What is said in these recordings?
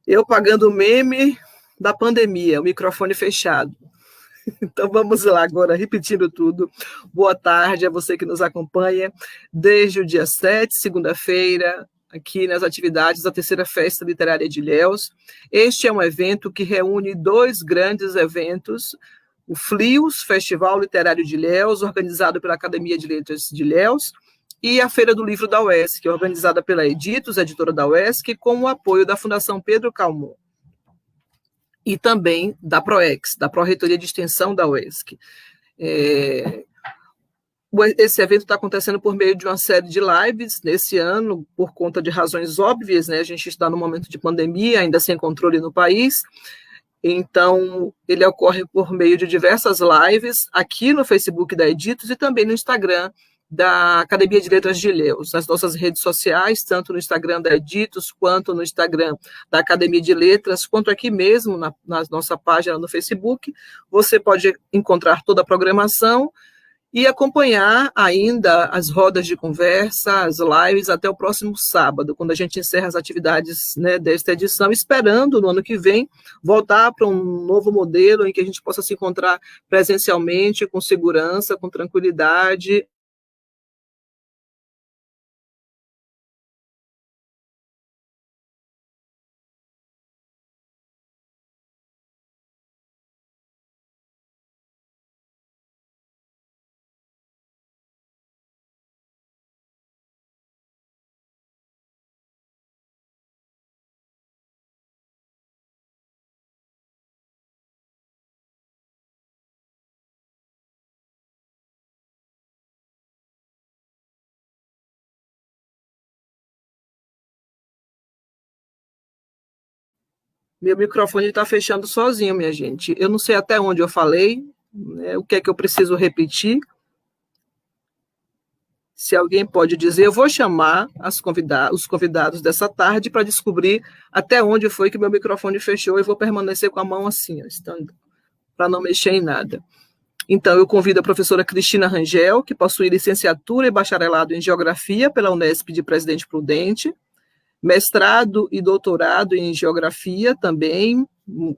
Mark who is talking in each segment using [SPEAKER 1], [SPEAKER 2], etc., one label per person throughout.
[SPEAKER 1] Eu pagando o meme da pandemia, o microfone fechado. Então vamos lá agora, repetindo tudo. Boa tarde a você que nos acompanha desde o dia 7, segunda-feira, aqui nas atividades da terceira Festa Literária de Ilhéus. Este é um evento que reúne dois grandes eventos, o FLIOS, Festival Literário de Ilhéus, organizado pela Academia de Letras de Ilhéus, e a Feira do Livro da UESC, organizada pela Editos, editora da UESC, com o apoio da Fundação Pedro Calmon e também da PROEX, da Pró-Reitoria de Extensão da UESC. Esse evento está acontecendo por meio de uma série de lives nesse ano, por conta de razões óbvias, né? A gente está num momento de pandemia, ainda sem controle no país, então ele ocorre por meio de diversas lives, aqui no Facebook da Editos e também no Instagram da Academia de Letras de Ilhéus, nas nossas redes sociais, tanto no Instagram da Editos, quanto no Instagram da Academia de Letras, quanto aqui mesmo na nossa página no Facebook. Você pode encontrar toda a programação e acompanhar ainda as rodas de conversa, as lives, até o próximo sábado, quando a gente encerra as atividades, né, desta edição, esperando no ano que vem voltar para um novo modelo em que a gente possa se encontrar presencialmente, com segurança, com tranquilidade. Meu microfone está fechando sozinho, minha gente. Eu não sei até onde eu falei, né, o que é que eu preciso repetir. Se alguém pode dizer, eu vou chamar os convidados dessa tarde para descobrir até onde foi que meu microfone fechou e vou permanecer com a mão assim, para não mexer em nada. Então, eu convido a professora Cristina Rangel, que possui licenciatura e bacharelado em Geografia pela Unesp de Presidente Prudente, mestrado e doutorado em Geografia também,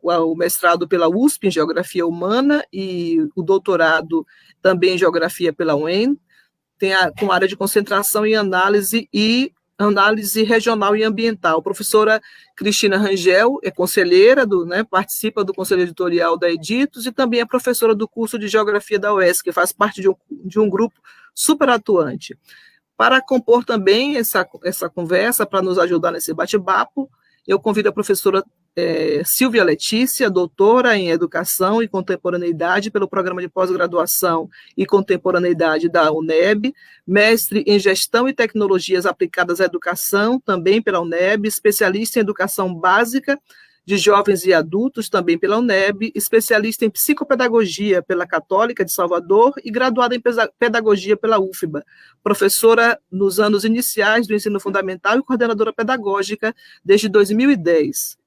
[SPEAKER 1] o mestrado pela USP em Geografia Humana e o doutorado também em Geografia pela UEM, com área de concentração em análise regional e ambiental. A professora Cristina Rangel é conselheira, participa do conselho editorial da Editos e também é professora do curso de Geografia da UESC, que faz parte de um grupo super atuante. Para compor também essa conversa, para nos ajudar nesse bate-papo, eu convido a professora Silvia Letícia, doutora em Educação e Contemporaneidade pelo Programa de Pós-Graduação e Contemporaneidade da UNEB, mestre em Gestão e Tecnologias Aplicadas à Educação, também pela UNEB, especialista em Educação Básica de Jovens e Adultos, também pela UNEB, especialista em Psicopedagogia pela Católica de Salvador e graduada em Pedagogia pela UFBA, professora nos anos iniciais do ensino fundamental e coordenadora pedagógica desde 2010.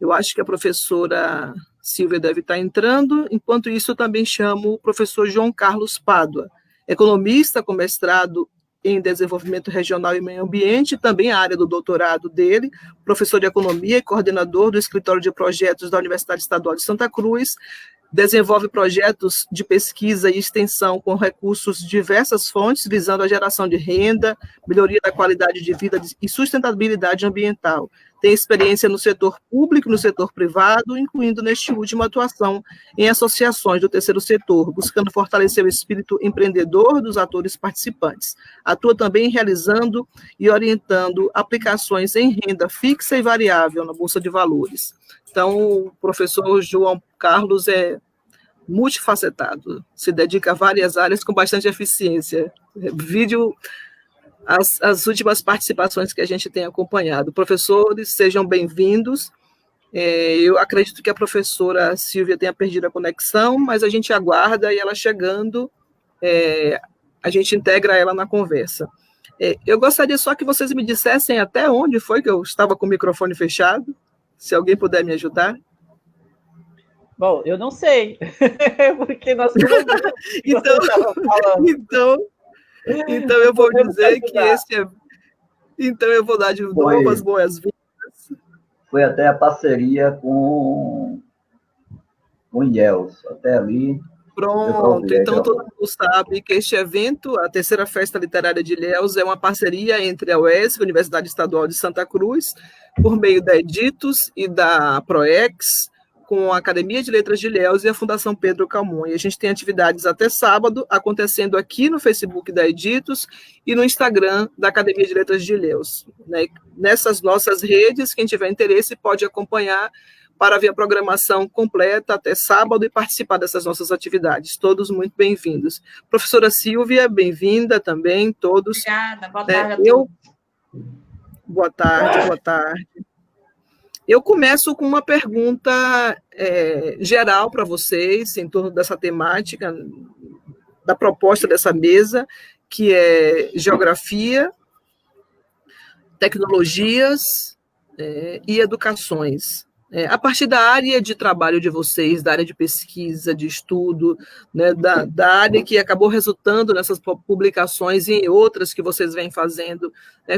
[SPEAKER 1] Eu acho que a professora Silvia deve estar entrando, enquanto isso eu também chamo o professor João Carlos Pádua, economista com mestrado em Desenvolvimento Regional e Meio Ambiente, também a área do doutorado dele, professor de Economia e coordenador do Escritório de Projetos da Universidade Estadual de Santa Cruz, desenvolve projetos de pesquisa e extensão com recursos de diversas fontes, visando a geração de renda, melhoria da qualidade de vida e sustentabilidade ambiental. Tem experiência no setor público e no setor privado, incluindo neste último atuação em associações do terceiro setor, buscando fortalecer o espírito empreendedor dos atores participantes. Atua também realizando e orientando aplicações em renda fixa e variável na Bolsa de Valores. Então, o professor João Carlos é multifacetado, se dedica a várias áreas com bastante eficiência. Vídeo as últimas participações que a gente tem acompanhado. Professores, sejam bem-vindos. Eu acredito que a professora Silvia tenha perdido a conexão, mas a gente aguarda e ela chegando, a gente integra ela na conversa. Eu gostaria só que vocês me dissessem até onde foi que eu estava com o microfone fechado, se alguém puder me ajudar.
[SPEAKER 2] Bom, eu não sei, porque nós
[SPEAKER 1] então eu vou dizer que esse é... Então eu vou dar de novo as boas-vindas.
[SPEAKER 3] foi até a parceria com o IELS, até ali.
[SPEAKER 1] Pronto, então todo mundo sabe que este evento, a terceira Festa Literária de Ilhéus, é uma parceria entre a UESC, Universidade Estadual de Santa Cruz, por meio da Editos e da PROEX, com a Academia de Letras de Ilhéus e a Fundação Pedro Calmon. E a gente tem atividades até sábado acontecendo aqui no Facebook da Editos e no Instagram da Academia de Letras de Ilhéus. Né? Nessas nossas redes, quem tiver interesse pode acompanhar para ver a programação completa até sábado e participar dessas nossas atividades. Todos muito bem-vindos. Professora Silvia, bem-vinda também, todos.
[SPEAKER 4] Obrigada, boa tarde a todos.
[SPEAKER 1] Boa tarde, boa tarde. Eu começo com uma pergunta geral para vocês, em torno dessa temática, da proposta dessa mesa, que é geografia, tecnologias e educações. A partir da área de trabalho de vocês, da área de pesquisa, de estudo, né, da área que acabou resultando nessas publicações e em outras que vocês vêm fazendo,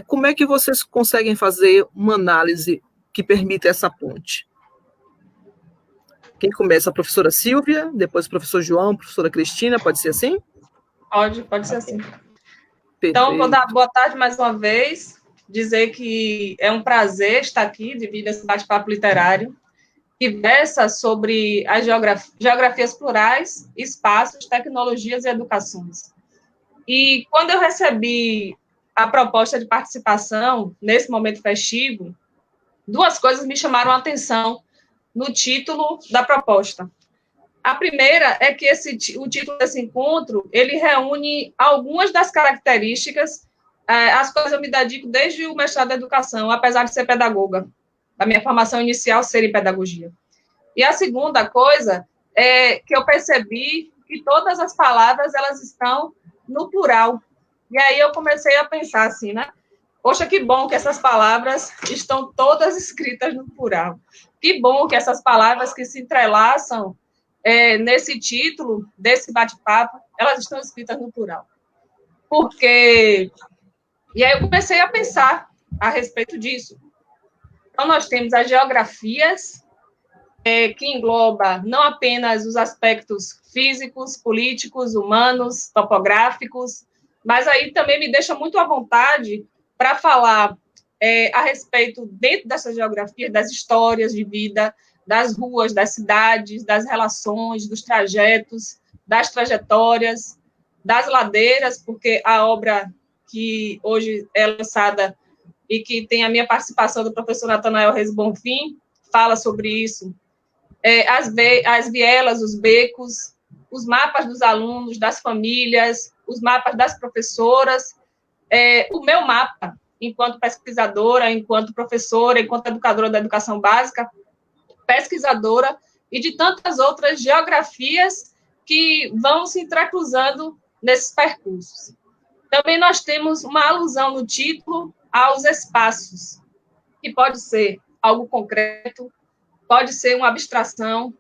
[SPEAKER 1] como é que vocês conseguem fazer uma análise que permita essa ponte? Quem começa? A professora Silvia, depois o professor João, a professora Cristina, pode ser assim?
[SPEAKER 4] Pode ser assim.
[SPEAKER 1] Perfeito.
[SPEAKER 4] Então, vou dar boa tarde mais uma vez, dizer que é um prazer estar aqui, devido a esse bate-papo literário, que versa sobre as geografias plurais, espaços, tecnologias e educações. E quando eu recebi a proposta de participação nesse momento festivo, duas coisas me chamaram a atenção no título da proposta. A primeira é que o título desse encontro, ele reúne algumas das características as quais eu me dedico desde o mestrado em educação, apesar de ser pedagoga, da minha formação inicial ser em pedagogia. E a segunda coisa é que eu percebi que todas as palavras, elas estão no plural. E aí eu comecei a pensar assim, né? Poxa, que bom que essas palavras estão todas escritas no plural. Que bom que essas palavras que se entrelaçam nesse título, desse bate-papo, elas estão escritas no plural. Porque... E aí eu comecei a pensar a respeito disso. Então, nós temos as geografias, que engloba não apenas os aspectos físicos, políticos, humanos, topográficos, mas aí também me deixa muito à vontade para falar a respeito, dentro dessas geografias, das histórias de vida, das ruas, das cidades, das relações, dos trajetos, das trajetórias, das ladeiras, porque a obra que hoje é lançada e que tem a minha participação do professor Natanael Reis Bonfim, fala sobre isso. As vielas, os becos, os mapas dos alunos, das famílias, os mapas das professoras, o meu mapa, enquanto pesquisadora, enquanto professora, enquanto educadora da educação básica, pesquisadora e de tantas outras geografias que vão se entrecruzando nesses percursos. Também nós temos uma alusão no título aos espaços, que pode ser algo concreto, pode ser uma abstração,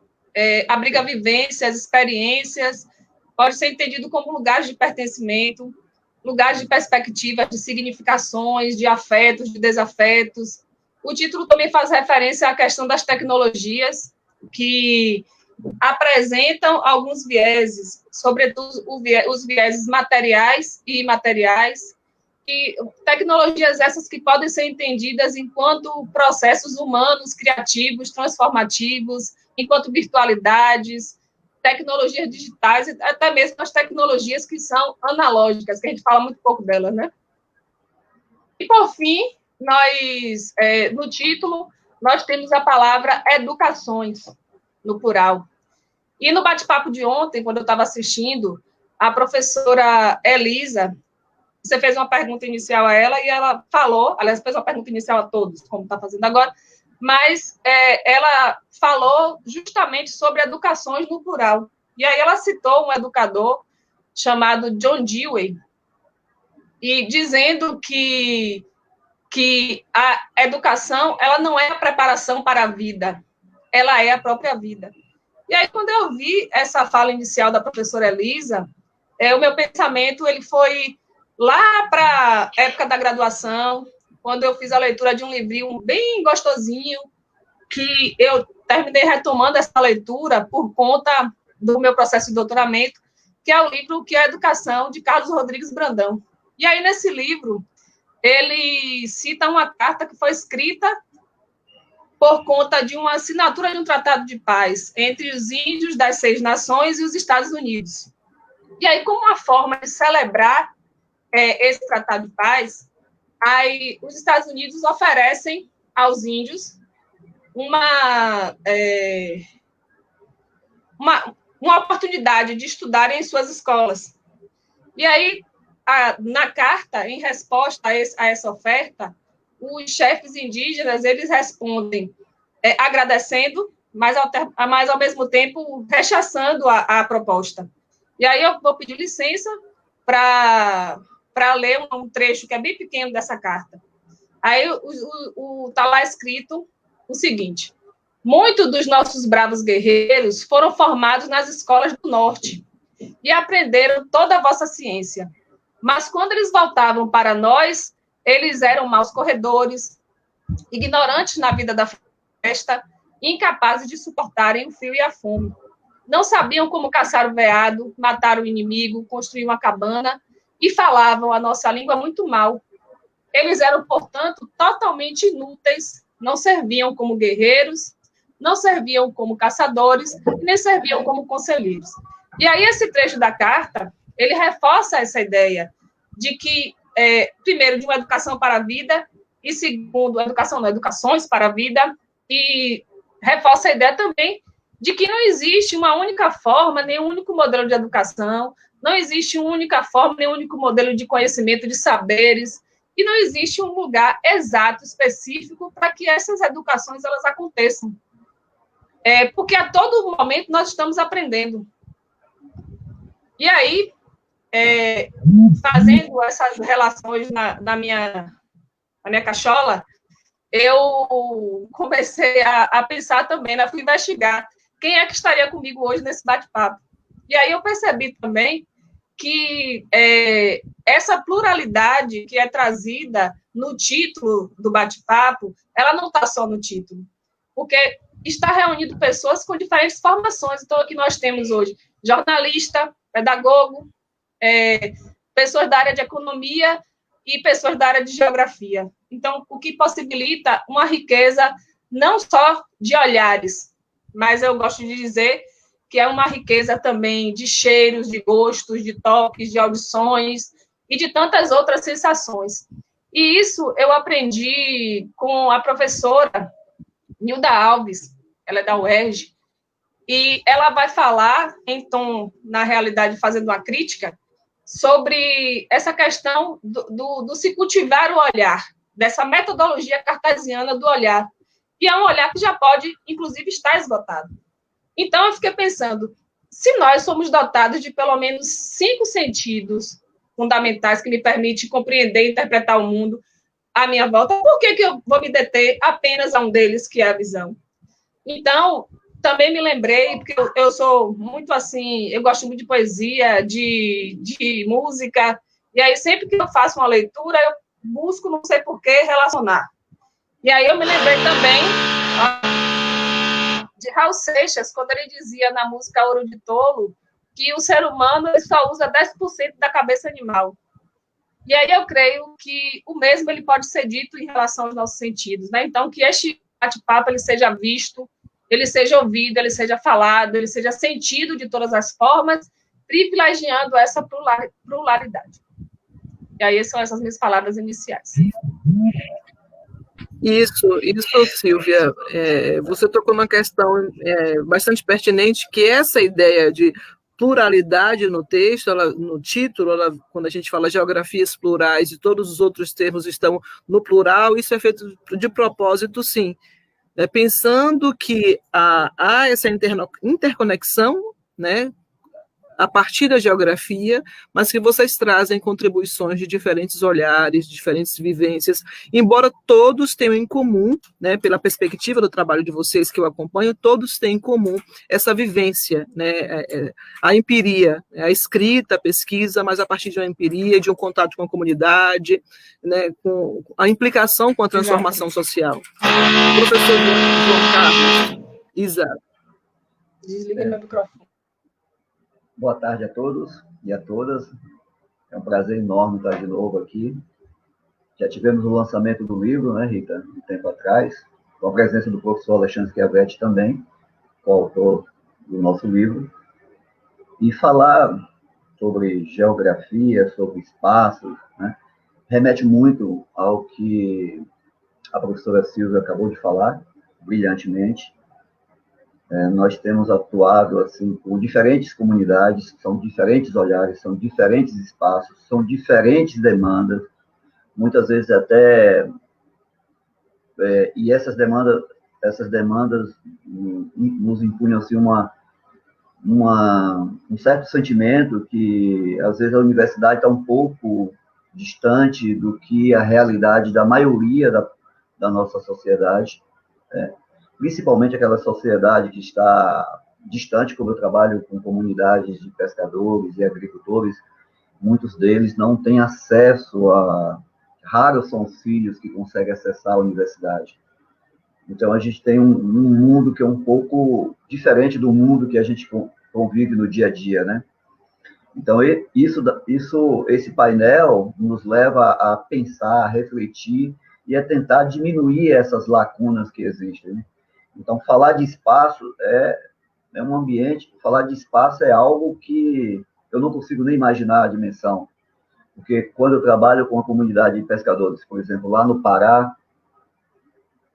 [SPEAKER 4] abriga vivências, experiências, pode ser entendido como lugares de pertencimento, lugares de perspectivas, de significações, de afetos, de desafetos. O título também faz referência à questão das tecnologias, que apresentam alguns vieses, sobretudo os vieses materiais e imateriais, e tecnologias essas que podem ser entendidas enquanto processos humanos, criativos, transformativos, enquanto virtualidades, tecnologias digitais, e até mesmo as tecnologias que são analógicas, que a gente fala muito pouco delas, né? E, por fim, nós, no título, nós temos a palavra educações, no plural. E no bate-papo de ontem, quando eu estava assistindo, a professora Elisa, você fez uma pergunta inicial a ela, e ela falou, aliás, fez uma pergunta inicial a todos, como está fazendo agora, mas ela falou justamente sobre educações no plural. E aí ela citou um educador chamado John Dewey, e dizendo que a educação, ela não é a preparação para a vida, ela é a própria vida. E aí, quando eu vi essa fala inicial da professora Elisa, o meu pensamento ele foi lá para a época da graduação, quando eu fiz a leitura de um livrinho bem gostosinho, que eu terminei retomando essa leitura por conta do meu processo de doutoramento, que é o livro Que é a Educação, de Carlos Rodrigues Brandão. E aí, nesse livro, ele cita uma carta que foi escrita por conta de uma assinatura de um tratado de paz entre os índios das 6 nações e os Estados Unidos. E aí, como uma forma de celebrar esse tratado de paz, aí os Estados Unidos oferecem aos índios uma oportunidade de estudarem em suas escolas. E aí, na carta, em resposta a essa oferta, os chefes indígenas, eles respondem agradecendo, mas ao mesmo tempo rechaçando a proposta. E aí eu vou pedir licença para ler um trecho que é bem pequeno dessa carta. Aí está lá escrito o seguinte: muitos dos nossos bravos guerreiros foram formados nas escolas do norte e aprenderam toda a vossa ciência. Mas quando eles voltavam para nós, eles eram maus corredores, ignorantes na vida da floresta, incapazes de suportarem o frio e a fome. Não sabiam como caçar o veado, matar o inimigo, construir uma cabana e falavam a nossa língua muito mal. Eles eram, portanto, totalmente inúteis, não serviam como guerreiros, não serviam como caçadores e nem serviam como conselheiros. E aí esse trecho da carta, ele reforça essa ideia de que, primeiro, de uma educação para a vida, e segundo, educações para a vida, e reforça a ideia também de que não existe uma única forma, nem um único modelo de educação, não existe uma única forma, nem um único modelo de conhecimento, de saberes, e não existe um lugar exato, específico, para que essas educações elas aconteçam. Porque a todo momento nós estamos aprendendo. E aí, fazendo essas relações na minha cachola, eu comecei a pensar também, né? Fui investigar quem é que estaria comigo hoje nesse bate-papo. E aí eu percebi também que essa pluralidade que é trazida no título do bate-papo, ela não está só no título, porque está reunindo pessoas com diferentes formações. Então, aqui nós temos hoje jornalista, pedagogo, pessoas da área de economia e pessoas da área de geografia. Então, o que possibilita uma riqueza não só de olhares, mas eu gosto de dizer que é uma riqueza também de cheiros, de gostos, de toques, de audições e de tantas outras sensações. E isso eu aprendi com a professora Nilda Alves, ela é da UERJ, e ela vai falar, então, na realidade, fazendo uma crítica, sobre essa questão do se cultivar o olhar, dessa metodologia cartesiana do olhar, e é um olhar que já pode, inclusive, estar esgotado. Então, eu fiquei pensando, se nós somos dotados de pelo menos 5 sentidos fundamentais que me permitem compreender e interpretar o mundo à minha volta, por que eu vou me deter apenas a um deles, que é a visão? Então, também me lembrei, porque eu sou muito assim, eu gosto muito de poesia, de música, e aí sempre que eu faço uma leitura, eu busco, não sei por que, relacionar. E aí eu me lembrei também de Raul Seixas, quando ele dizia na música Ouro de Tolo, que o ser humano ele só usa 10% da cabeça animal. E aí eu creio que o mesmo ele pode ser dito em relação aos nossos sentidos, né? Então, que este bate-papo ele seja visto, ele seja ouvido, ele seja falado, ele seja sentido de todas as formas, privilegiando essa pluralidade. E aí são essas minhas palavras iniciais.
[SPEAKER 1] Isso, Silvia, você tocou numa questão bastante pertinente, que essa ideia de pluralidade no texto, no título, quando a gente fala geografias plurais e todos os outros termos estão no plural, isso é feito de propósito, sim. Pensando que há essa interconexão, né, a partir da geografia, mas que vocês trazem contribuições de diferentes olhares, de diferentes vivências, embora todos tenham em comum, né, pela perspectiva do trabalho de vocês que eu acompanho, todos têm em comum essa vivência, né, a empiria, a escrita, a pesquisa, mas a partir de uma empiria, de um contato com a comunidade, né, com a implicação com a transformação social. Professor João Carlos. Exato.
[SPEAKER 4] Desliga meu microfone.
[SPEAKER 3] Boa tarde a todos e a todas. É um prazer enorme estar de novo aqui. Já tivemos o lançamento do livro, né, Rita, um tempo atrás, com a presença do professor Alexandre Schiavetti também, coautor do nosso livro. E falar sobre geografia, sobre espaços, né, remete muito ao que a professora Silvia acabou de falar, brilhantemente. Nós temos atuado assim com diferentes comunidades, são diferentes olhares, são diferentes espaços, são diferentes demandas, muitas vezes até e essas demandas nos impunham assim um certo sentimento que às vezes a universidade está um pouco distante do que a realidade da maioria da nossa sociedade, principalmente aquela sociedade que está distante, como eu trabalho com comunidades de pescadores e agricultores, muitos deles não têm acesso raros são os filhos que conseguem acessar a universidade. Então, a gente tem um mundo que é um pouco diferente do mundo que a gente convive no dia a dia, né? Então, esse painel nos leva a pensar, a refletir e a tentar diminuir essas lacunas que existem, né? Então, falar de espaço é um ambiente, falar de espaço é algo que eu não consigo nem imaginar a dimensão. Porque quando eu trabalho com a comunidade de pescadores, por exemplo, lá no Pará,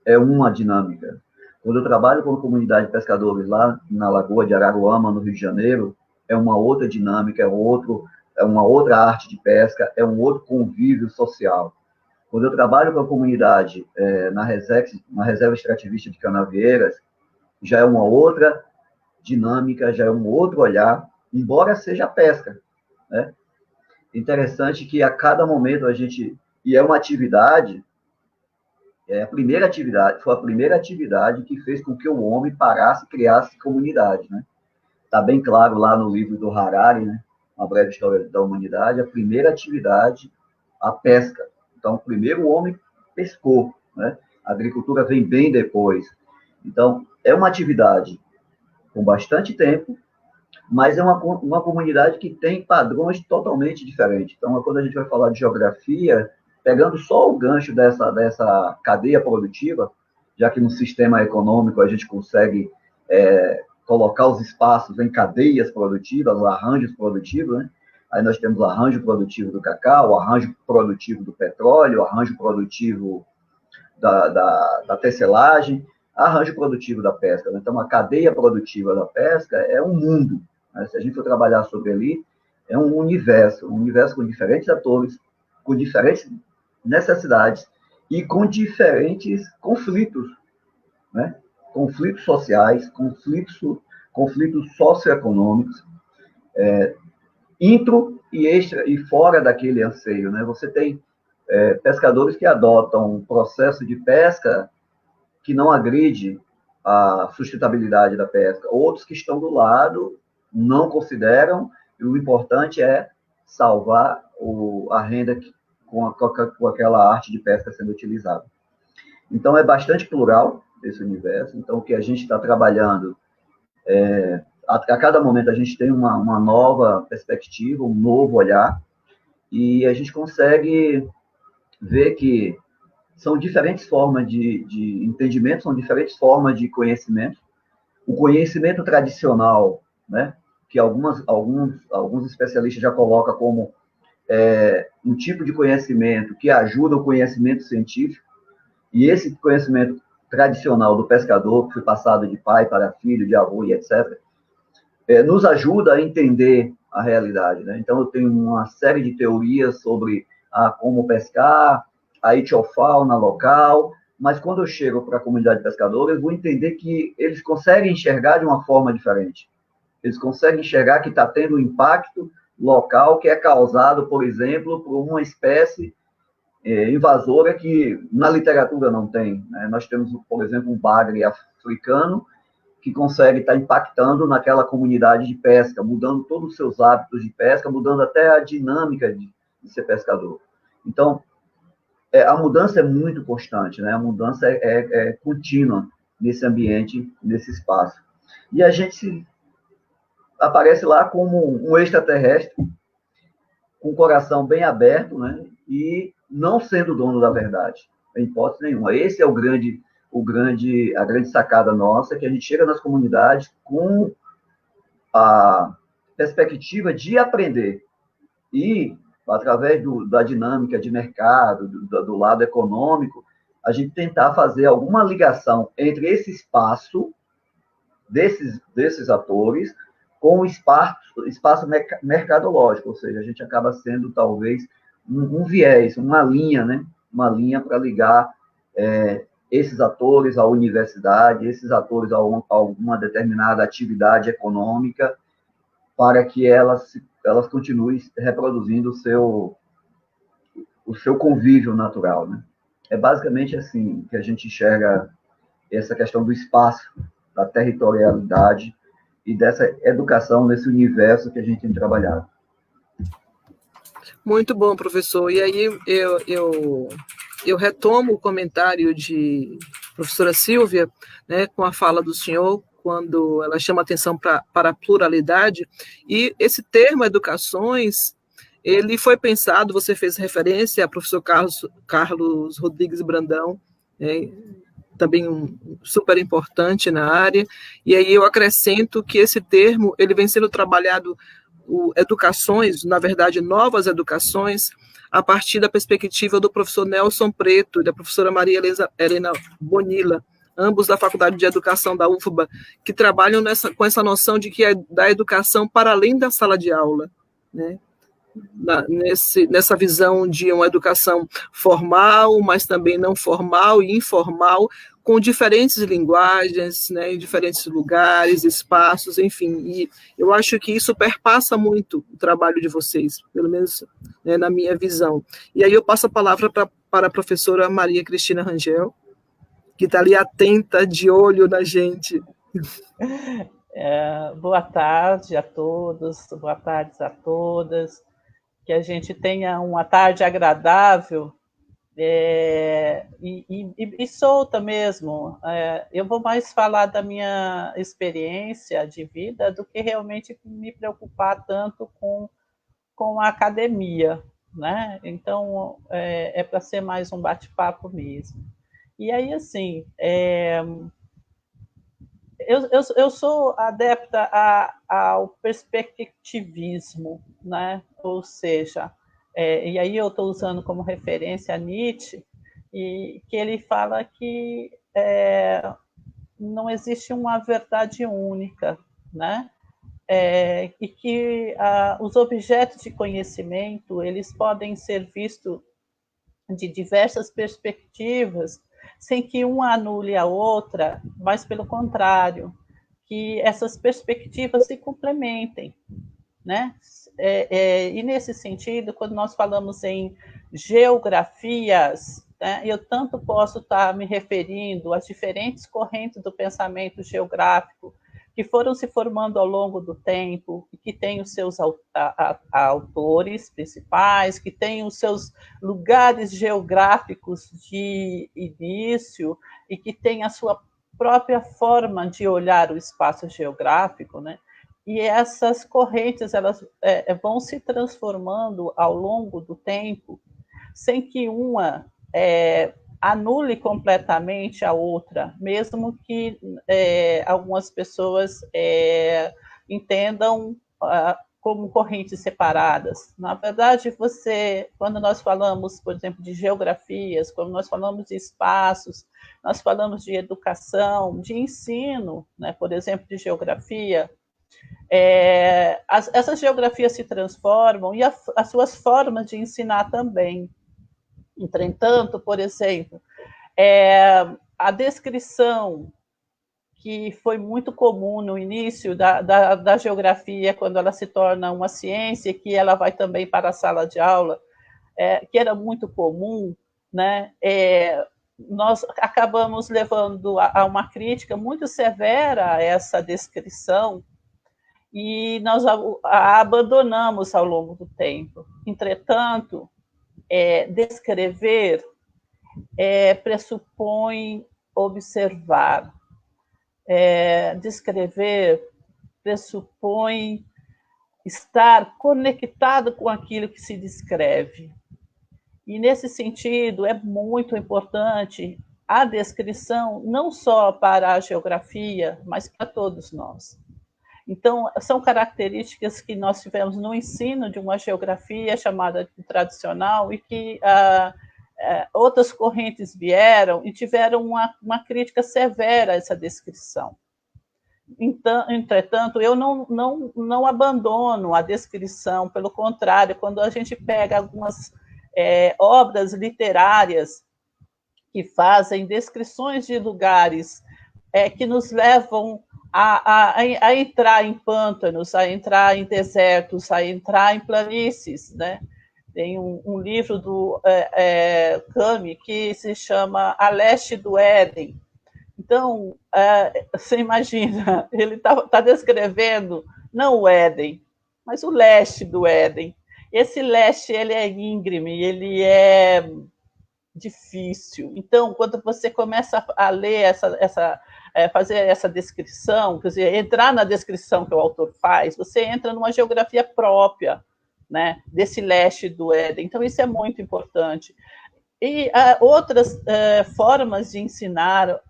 [SPEAKER 3] é uma dinâmica. Quando eu trabalho com a comunidade de pescadores lá na Lagoa de Araruama, no Rio de Janeiro, é uma outra dinâmica, é uma outra arte de pesca, é um outro convívio social. Quando eu trabalho com a comunidade na reserva extrativista de Canavieiras, já é uma outra dinâmica, já é um outro olhar, embora seja a pesca, né? Interessante que a cada momento e é uma atividade, foi a primeira atividade que fez com que o homem parasse e criasse comunidade, né? Está bem claro lá no livro do Harari, né? Uma breve história da humanidade, a primeira atividade, a pesca. Então, primeiro o homem pescou, né? A agricultura vem bem depois. Então, é uma atividade com bastante tempo, mas é uma comunidade que tem padrões totalmente diferentes. Então, quando a gente vai falar de geografia, pegando só o gancho dessa cadeia produtiva, já que no sistema econômico a gente consegue colocar os espaços em cadeias produtivas, arranjos produtivos, né? Aí nós temos o arranjo produtivo do cacau, o arranjo produtivo do petróleo, o arranjo produtivo da tecelagem, arranjo produtivo da pesca, né? Então, a cadeia produtiva da pesca é um mundo, né? Se a gente for trabalhar sobre ali, é um universo com diferentes atores, com diferentes necessidades e com diferentes conflitos, né? Conflitos sociais, conflitos socioeconômicos, intro e extra e fora daquele anseio, né? Você tem pescadores que adotam um processo de pesca que não agride a sustentabilidade da pesca, outros que estão do lado não consideram, e o importante é salvar a renda com aquela arte de pesca sendo utilizada. Então, é bastante plural esse universo. Então, o que a gente está trabalhando, a cada momento a gente tem uma nova perspectiva, um novo olhar, e a gente consegue ver que são diferentes formas de entendimento, são diferentes formas de conhecimento. O conhecimento tradicional, né, que alguns especialistas já colocam como um tipo de conhecimento que ajuda o conhecimento científico, e esse conhecimento tradicional do pescador, que foi passado de pai para filho, de avô e etc., nos ajuda a entender a realidade, né? Então, eu tenho uma série de teorias sobre como pescar, a etiofauna local, mas quando eu chego para a comunidade pescadora, eu vou entender que eles conseguem enxergar de uma forma diferente. Eles conseguem enxergar que está tendo um impacto local que é causado, por exemplo, por uma espécie invasora que na literatura não tem, né? Nós temos, por exemplo, um bagre africano que consegue estar impactando naquela comunidade de pesca, mudando todos os seus hábitos de pesca, mudando até a dinâmica de ser pescador. Então, a mudança é muito constante, né? A mudança é contínua nesse ambiente, nesse espaço. E a gente aparece lá como um extraterrestre, com o coração bem aberto, né? E não sendo dono da verdade, em hipótese nenhuma. Esse é a grande sacada nossa, que a gente chega nas comunidades com a perspectiva de aprender e, através da dinâmica de mercado, do lado econômico, a gente tentar fazer alguma ligação entre esse espaço desses atores com o espaço mercadológico, ou seja, a gente acaba sendo, talvez, um viés, uma linha, né? Uma linha para ligar esses atores à universidade, esses atores a alguma determinada atividade econômica, para que elas continuem reproduzindo o seu convívio natural, né? É basicamente assim que a gente enxerga essa questão do espaço, da territorialidade e dessa educação nesse universo que a gente tem trabalhado.
[SPEAKER 1] Muito bom, professor. E aí eu retomo o comentário de professora Silvia, né, com a fala do senhor, quando ela chama atenção para a pluralidade, e esse termo educações, ele foi pensado, você fez referência ao professor Carlos Rodrigues Brandão, né, também super importante na área, e aí eu acrescento que esse termo ele vem sendo trabalhado, educações, na verdade, novas educações, a partir da perspectiva do professor Nelson Preto e da professora Maria Helena Bonilla, ambos da Faculdade de Educação da UFBA, que trabalham com essa noção de que é da educação para além da sala de aula, né? Nessa visão de uma educação formal, mas também não formal e informal, com diferentes linguagens, né, em diferentes lugares, espaços, enfim, e eu acho que isso perpassa muito o trabalho de vocês, pelo menos, né, na minha visão. E aí eu passo a palavra para a professora Maria Cristina Rangel, que está ali atenta, de olho na gente.
[SPEAKER 2] Boa tarde a todos, boa tarde a todas, que a gente tenha uma tarde agradável e solta mesmo. Eu vou mais falar da minha experiência de vida do que realmente me preocupar tanto com a academia, né? Então, é para ser mais um bate-papo mesmo. E aí, assim, eu sou adepta ao perspectivismo, né? Ou seja, e aí eu estou usando como referência a Nietzsche, e que ele fala que não existe uma verdade única, né? E que os objetos de conhecimento eles podem ser vistos de diversas perspectivas, sem que uma anule a outra, mas pelo contrário, que essas perspectivas se complementem, né? E nesse sentido, quando nós falamos em geografias, né, eu tanto posso estar me referindo às diferentes correntes do pensamento geográfico que foram se formando ao longo do tempo, que têm os seus autores principais, que têm os seus lugares geográficos de início e que têm a sua própria forma de olhar o espaço geográfico, né? E essas correntes elas vão se transformando ao longo do tempo, sem que uma anule completamente a outra, mesmo que algumas pessoas entendam como correntes separadas. Na verdade, quando nós falamos, por exemplo, de geografias, quando nós falamos de espaços, nós falamos de educação, de ensino, né? Por exemplo, de geografia, essas geografias se transformam e as suas formas de ensinar também. Entretanto, por exemplo, a descrição que foi muito comum no início da geografia, quando ela se torna uma ciência, que ela vai também para a sala de aula, que era muito comum, né? Nós acabamos levando a uma crítica muito severa a essa descrição, e nós a abandonamos ao longo do tempo. Entretanto, descrever pressupõe observar. Descrever pressupõe estar conectado com aquilo que se descreve. E, nesse sentido, é muito importante a descrição, não só para a geografia, mas para todos nós. Então, são características que nós tivemos no ensino de uma geografia chamada de tradicional e que outras correntes vieram e tiveram uma crítica severa a essa descrição. Então, entretanto, eu não abandono a descrição, pelo contrário, quando a gente pega algumas obras literárias que fazem descrições de lugares que nos levam a entrar em pântanos, a entrar em desertos, a entrar em planícies, né? Tem um livro do Camus que se chama A Leste do Éden. Então, você imagina, ele está descrevendo não o Éden, mas o leste do Éden. Esse leste ele é íngreme, ele é difícil. Então, quando você começa a ler fazer essa descrição, quer dizer, entrar na descrição que o autor faz, você entra numa geografia própria, né, desse leste do Éden. Então, isso é muito importante. E outras formas de ensinar,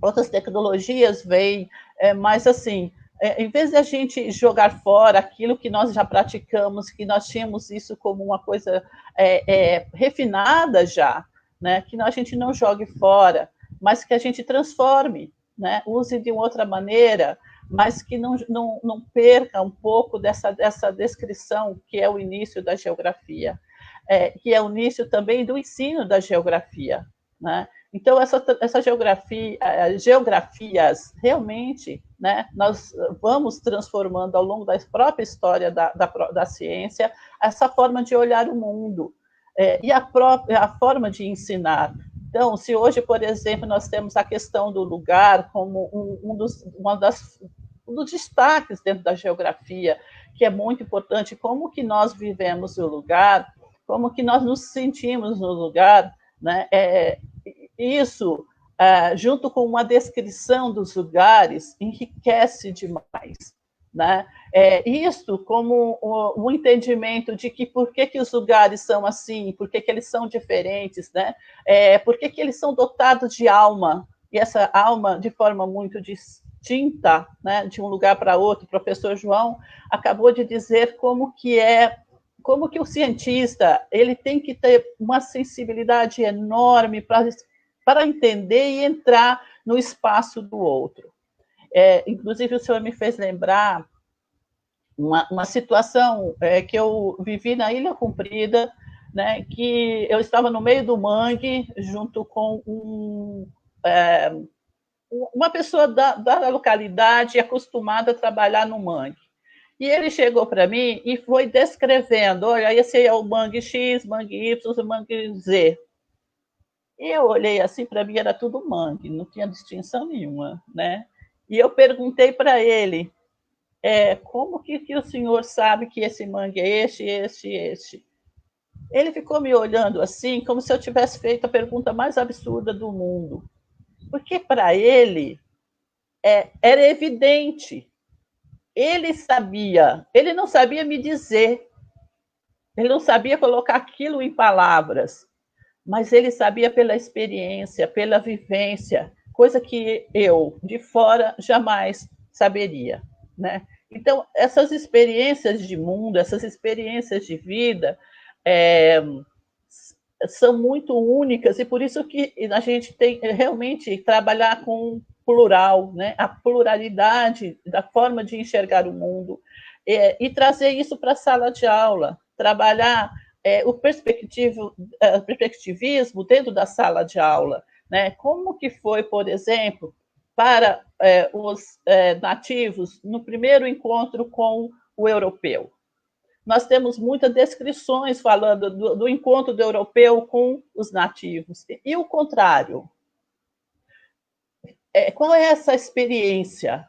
[SPEAKER 2] outras tecnologias vêm, mas, assim, em vez de a gente jogar fora aquilo que nós já praticamos, que nós tínhamos isso como uma coisa refinada já, né, que a gente não jogue fora, mas que a gente transforme, né, use de outra maneira, mas que não perca um pouco dessa descrição que é o início da geografia, que é o início também do ensino da geografia, né? Então, essa geografias, realmente, né, nós vamos transformando ao longo da própria história da ciência essa forma de olhar o mundo e a forma de ensinar. Então, se hoje, por exemplo, nós temos a questão do lugar como um dos destaques dentro da geografia, que é muito importante, como que nós vivemos o lugar, como que nós nos sentimos no lugar, né? Isso, junto com uma descrição dos lugares, enriquece demais, né? Isso como um entendimento de que por que os lugares são assim, por que eles são diferentes, né? Por que eles são dotados de alma, e essa alma de forma muito distinta, né, de um lugar para outro. O professor João acabou de dizer como que o cientista ele tem que ter uma sensibilidade enorme para entender e entrar no espaço do outro. Inclusive, o senhor me fez lembrar uma situação que eu vivi na Ilha Comprida, né, que eu estava no meio do mangue, junto com uma pessoa da localidade acostumada a trabalhar no mangue. E ele chegou para mim e foi descrevendo, olha, esse é o mangue X, mangue Y, mangue Z. E eu olhei assim, para mim era tudo mangue, não tinha distinção nenhuma, né? E eu perguntei para ele, como que o senhor sabe que esse mangue é este? Ele ficou me olhando assim, como se eu tivesse feito a pergunta mais absurda do mundo. Porque para ele era evidente. Ele não sabia me dizer, ele não sabia colocar aquilo em palavras, mas ele sabia pela experiência, pela vivência, coisa que eu, de fora, jamais saberia, né? Então, essas experiências de mundo, essas experiências de vida, são muito únicas, e por isso que a gente tem realmente trabalhar com plural, né? A pluralidade da forma de enxergar o mundo, e trazer isso para a sala de aula, trabalhar o perspectivismo dentro da sala de aula, né? Como que foi, por exemplo, para os nativos no primeiro encontro com o europeu. Nós temos muitas descrições falando do encontro do europeu com os nativos. E o contrário. Qual é essa experiência?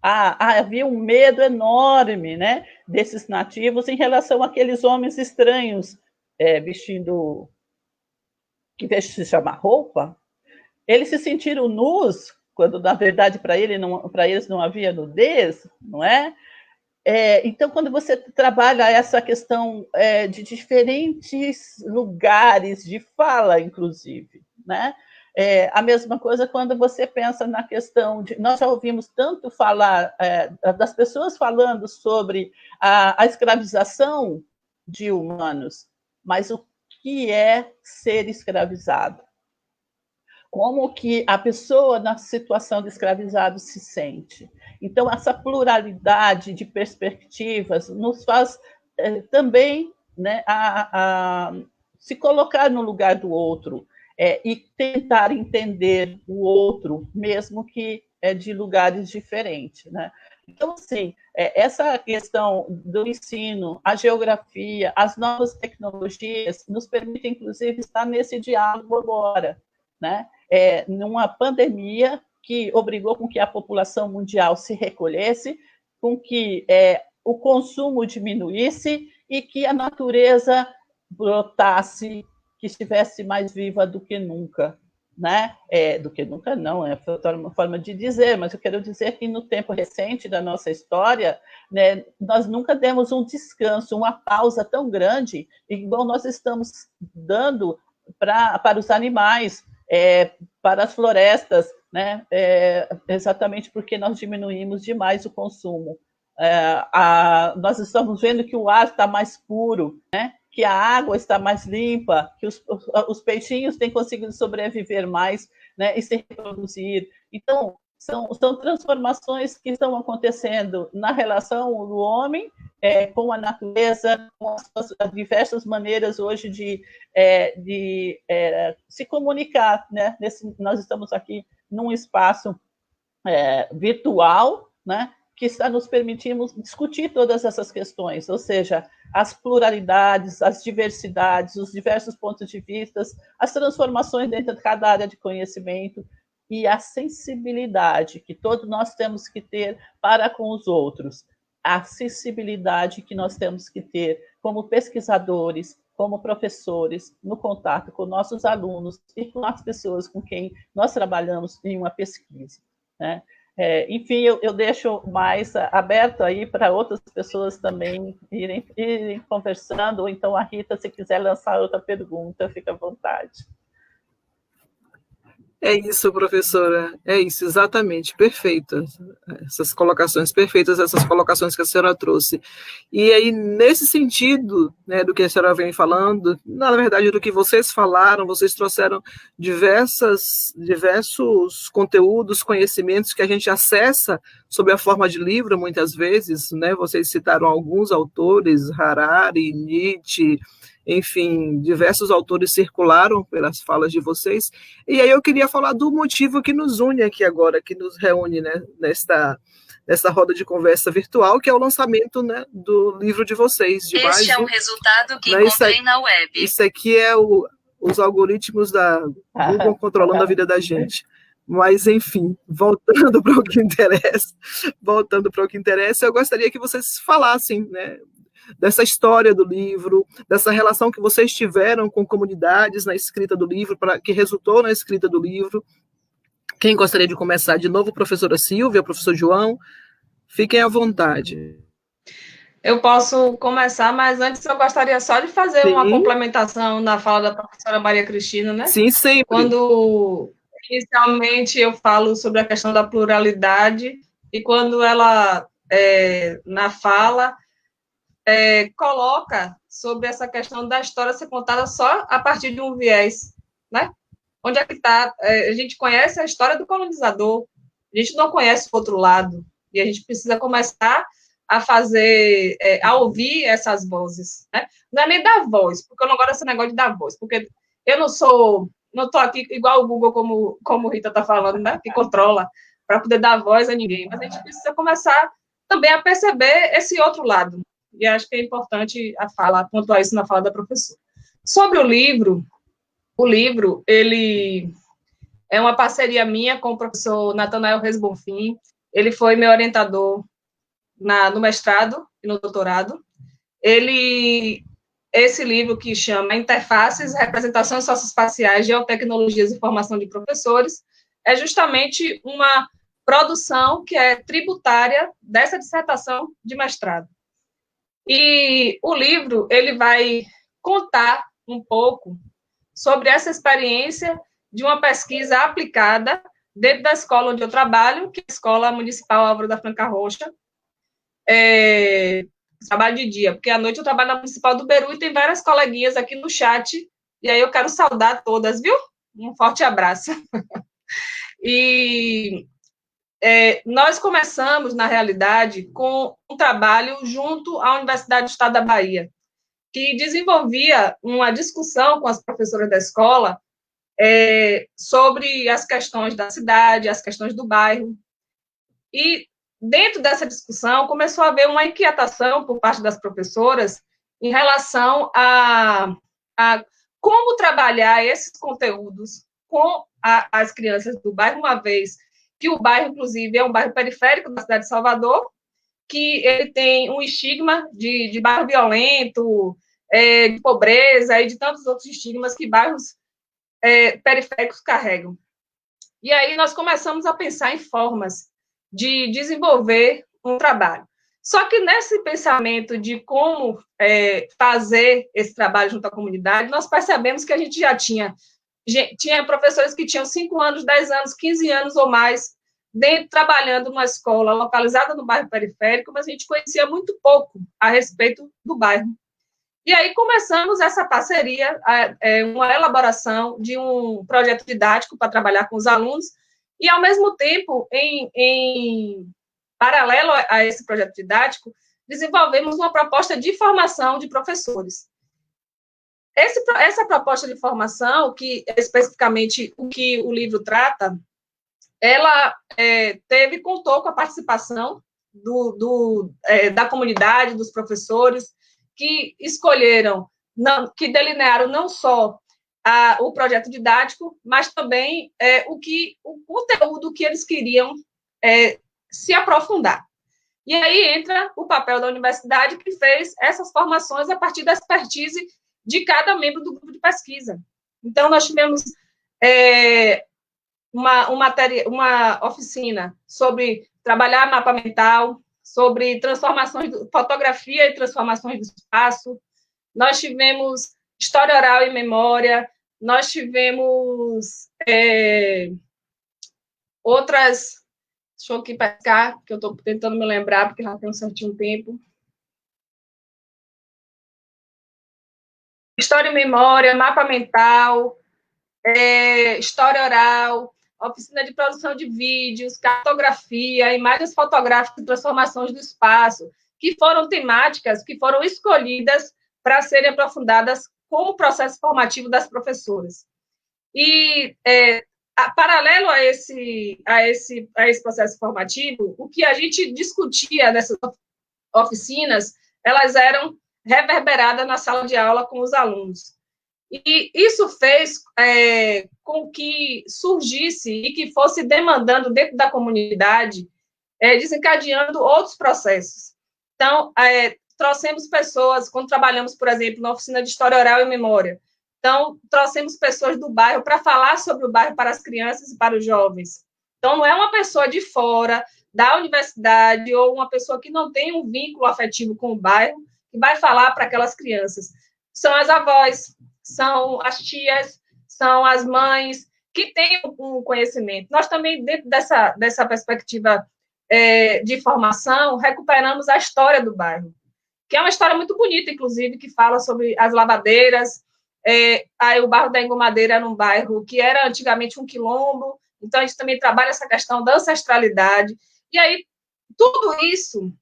[SPEAKER 2] Havia um medo enorme, né, desses nativos em relação àqueles homens estranhos vestindo, que se chama roupa. Eles se sentiram nus, quando, na verdade, para eles não havia nudez, não é? Então, quando você trabalha essa questão de diferentes lugares de fala, inclusive, né? A mesma coisa quando você pensa na questão de... Nós já ouvimos tanto falar das pessoas falando sobre a escravização de humanos, mas o que é ser escravizado? Como que a pessoa na situação de escravizado se sente? Então, essa pluralidade de perspectivas nos faz também, né, se colocar no lugar do outro e tentar entender o outro, mesmo que de lugares diferentes, né? Então, assim, essa questão do ensino, a geografia, as novas tecnologias nos permitem, inclusive, estar nesse diálogo agora, né? Numa pandemia que obrigou com que a população mundial se recolhesse, com que o consumo diminuísse e que a natureza brotasse, que estivesse mais viva do que nunca, né? Do que nunca não, é uma forma de dizer, mas eu quero dizer que no tempo recente da nossa história, né, nós nunca demos um descanso, uma pausa tão grande, igual nós estamos dando para os animais, para as florestas, né? Exatamente porque nós diminuímos demais o consumo. Nós estamos vendo que o ar está mais puro, né? Que a água está mais limpa, que os peixinhos têm conseguido sobreviver mais, né? E se reproduzir. Então, são transformações que estão acontecendo na relação do homem com a natureza, com as diversas maneiras hoje de se comunicar, né? Nós estamos aqui num espaço virtual, né? Que está nos permitindo discutir todas essas questões, ou seja, as pluralidades, as diversidades, os diversos pontos de vista, as transformações dentro de cada área de conhecimento e a sensibilidade que todos nós temos que ter para com os outros, a acessibilidade que nós temos que ter como pesquisadores, como professores, no contato com nossos alunos e com as pessoas com quem nós trabalhamos em uma pesquisa, né? Enfim, eu deixo mais aberto aí para outras pessoas também irem conversando, ou então a Rita, se quiser lançar outra pergunta, fica à vontade.
[SPEAKER 1] É isso, professora, é isso, exatamente, perfeito, essas colocações perfeitas, essas colocações que a senhora trouxe. E aí, nesse sentido, né, do que a senhora vem falando, na verdade, do que vocês falaram, vocês trouxeram diversos conteúdos, conhecimentos que a gente acessa sob a forma de livro, muitas vezes, né, vocês citaram alguns autores, Harari, Nietzsche, enfim, diversos autores circularam pelas falas de vocês, e aí eu queria falar do motivo que nos une aqui agora, que nos reúne, né, nesta roda de conversa virtual, que é o lançamento, né, do livro de vocês.
[SPEAKER 5] Este é o resultado que encontrei na web.
[SPEAKER 1] Isso aqui é os algoritmos da Google controlando a vida da gente. Mas, enfim, voltando para o que interessa, eu gostaria que vocês falassem, né, dessa história do livro, dessa relação que vocês tiveram com comunidades na escrita do livro, que resultou na escrita do livro. Quem gostaria de começar? De novo, professora Silvia, professor João, fiquem à vontade.
[SPEAKER 4] Eu posso começar, mas antes eu gostaria só de fazer uma complementação na fala da professora Maria Cristina, né?
[SPEAKER 1] Sim, sempre.
[SPEAKER 4] Quando inicialmente eu falo sobre a questão da pluralidade, e quando ela, na fala, coloca sobre essa questão da história ser contada só a partir de um viés, né? Onde é que está? A gente conhece a história do colonizador, a gente não conhece o outro lado, e a gente precisa começar a fazer, a ouvir essas vozes, né? Não é nem dar voz, porque eu não gosto desse negócio de dar voz, porque eu não estou aqui igual o Google, como Rita está falando, né? Que controla, para poder dar voz a ninguém, mas a gente precisa começar também a perceber esse outro lado, e acho que é importante pontuar isso na fala da professora. Sobre o livro, ele é uma parceria minha com o professor Natanael Reis Bonfim, ele foi meu orientador no mestrado e no doutorado. Esse livro que chama Interfaces, Representações Socioespaciais, Geotecnologias e Formação de Professores, é justamente uma produção que é tributária dessa dissertação de mestrado. E o livro, ele vai contar um pouco sobre essa experiência de uma pesquisa aplicada dentro da escola onde eu trabalho, que é a Escola Municipal Álvaro da Franca Rocha, trabalho de dia, porque à noite eu trabalho na Municipal do Beru e tem várias coleguinhas aqui no chat, e aí eu quero saudar todas, viu? Um forte abraço. E nós começamos, na realidade, com um trabalho junto à Universidade do Estado da Bahia, que desenvolvia uma discussão com as professoras da escola sobre as questões da cidade, as questões do bairro. E, dentro dessa discussão, começou a haver uma inquietação por parte das professoras em relação a como trabalhar esses conteúdos com as crianças do bairro, uma vez que o bairro, inclusive, é um bairro periférico da cidade de Salvador, que ele tem um estigma de bairro violento, de pobreza e de tantos outros estigmas que bairros periféricos carregam. E aí nós começamos a pensar em formas de desenvolver um trabalho. Só que nesse pensamento de como fazer esse trabalho junto à comunidade, nós percebemos que a gente já tinha professores que tinham 5 anos, 10 anos, 15 anos ou mais trabalhando numa escola localizada no bairro periférico, mas a gente conhecia muito pouco a respeito do bairro. E aí começamos essa parceria, uma elaboração de um projeto didático para trabalhar com os alunos, e, ao mesmo tempo, em paralelo a esse projeto didático, desenvolvemos uma proposta de formação de professores. Essa proposta de formação, que é especificamente o que o livro trata, ela contou com a participação da comunidade, dos professores, que escolheram, que delinearam não só o projeto didático, mas também o conteúdo que eles queriam se aprofundar. E aí entra o papel da universidade, que fez essas formações a partir da expertise de cada membro do grupo de pesquisa. Então, nós tivemos uma oficina sobre trabalhar mapa mental, sobre fotografia e transformações do espaço. Nós tivemos história oral e memória, nós tivemos outras. Deixa eu aqui pescar, que eu estou tentando me lembrar, porque já tem um certinho tempo. História e memória, mapa mental, história oral, oficina de produção de vídeos, cartografia, imagens fotográficas e transformações do espaço, que foram temáticas que foram escolhidas para serem aprofundadas como processo formativo das professoras. E, paralelo a esse processo formativo, o que a gente discutia nessas oficinas, elas eram reverberadas na sala de aula com os alunos. E isso fez com que surgisse e que fosse demandando dentro da comunidade, desencadeando outros processos. Então, trouxemos pessoas, quando trabalhamos, por exemplo, na oficina de história oral e memória, então, trouxemos pessoas do bairro para falar sobre o bairro para as crianças e para os jovens. Então, não é uma pessoa de fora da universidade ou uma pessoa que não tem um vínculo afetivo com o bairro que vai falar para aquelas crianças. São as avós, são as tias, são as mães que têm um conhecimento. Nós também, dentro dessa perspectiva de formação, recuperamos a história do bairro, que é uma história muito bonita, inclusive, que fala sobre as lavadeiras. Aí o bairro da Engomadeira era um bairro que era antigamente um quilombo, então a gente também trabalha essa questão da ancestralidade, e aí tudo isso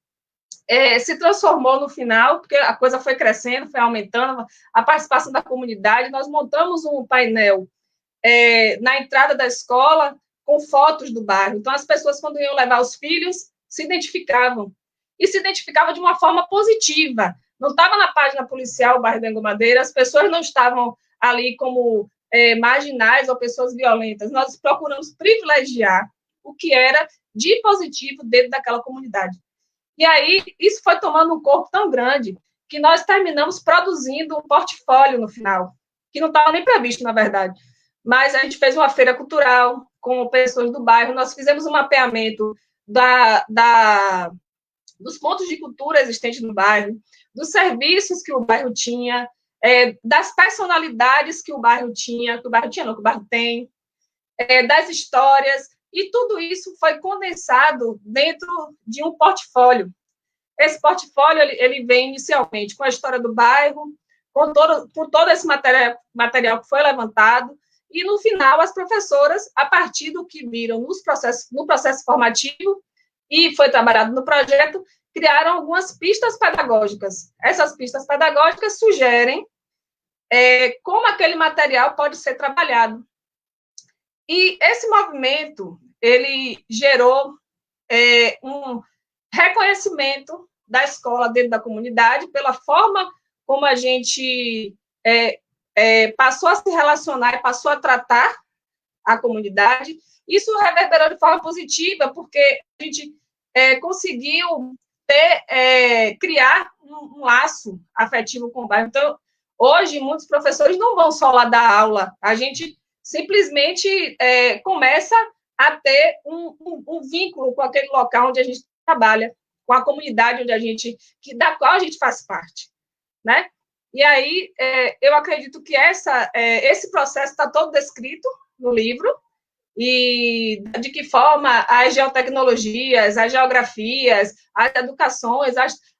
[SPEAKER 4] se transformou no final, porque a coisa foi crescendo, foi aumentando, a participação da comunidade. Nós montamos um painel na entrada da escola, com fotos do bairro. Então, as pessoas, quando iam levar os filhos, se identificavam. E se identificavam de uma forma positiva. Não estava na página policial o bairro da Engomadeira, as pessoas não estavam ali como marginais ou pessoas violentas. Nós procuramos privilegiar o que era de positivo dentro daquela comunidade. E aí, isso foi tomando um corpo tão grande que nós terminamos produzindo um portfólio no final, que não estava nem previsto, na verdade. Mas a gente fez uma feira cultural com pessoas do bairro, nós fizemos um mapeamento dos pontos de cultura existentes no bairro, dos serviços que o bairro tinha, das personalidades que o bairro tinha, que o bairro tem, das histórias, e tudo isso foi condensado dentro de um portfólio. Esse portfólio ele vem inicialmente com a história do bairro, com todo esse material que foi levantado, e no final as professoras, a partir do que viram no processo formativo, e foi trabalhado no projeto, criaram algumas pistas pedagógicas. Essas pistas pedagógicas sugerem como aquele material pode ser trabalhado. E esse movimento, ele gerou um reconhecimento da escola dentro da comunidade, pela forma como a gente passou a se relacionar e passou a tratar a comunidade. Isso reverberou de forma positiva, porque a gente conseguiu criar um laço afetivo com o bairro. Então, hoje, muitos professores não vão só lá dar aula, a gente simplesmente começa a ter um vínculo com aquele local onde a gente trabalha, com a comunidade da qual a gente faz parte, né? E aí, eu acredito que esse processo está todo descrito no livro, e de que forma as geotecnologias, as geografias, as educações,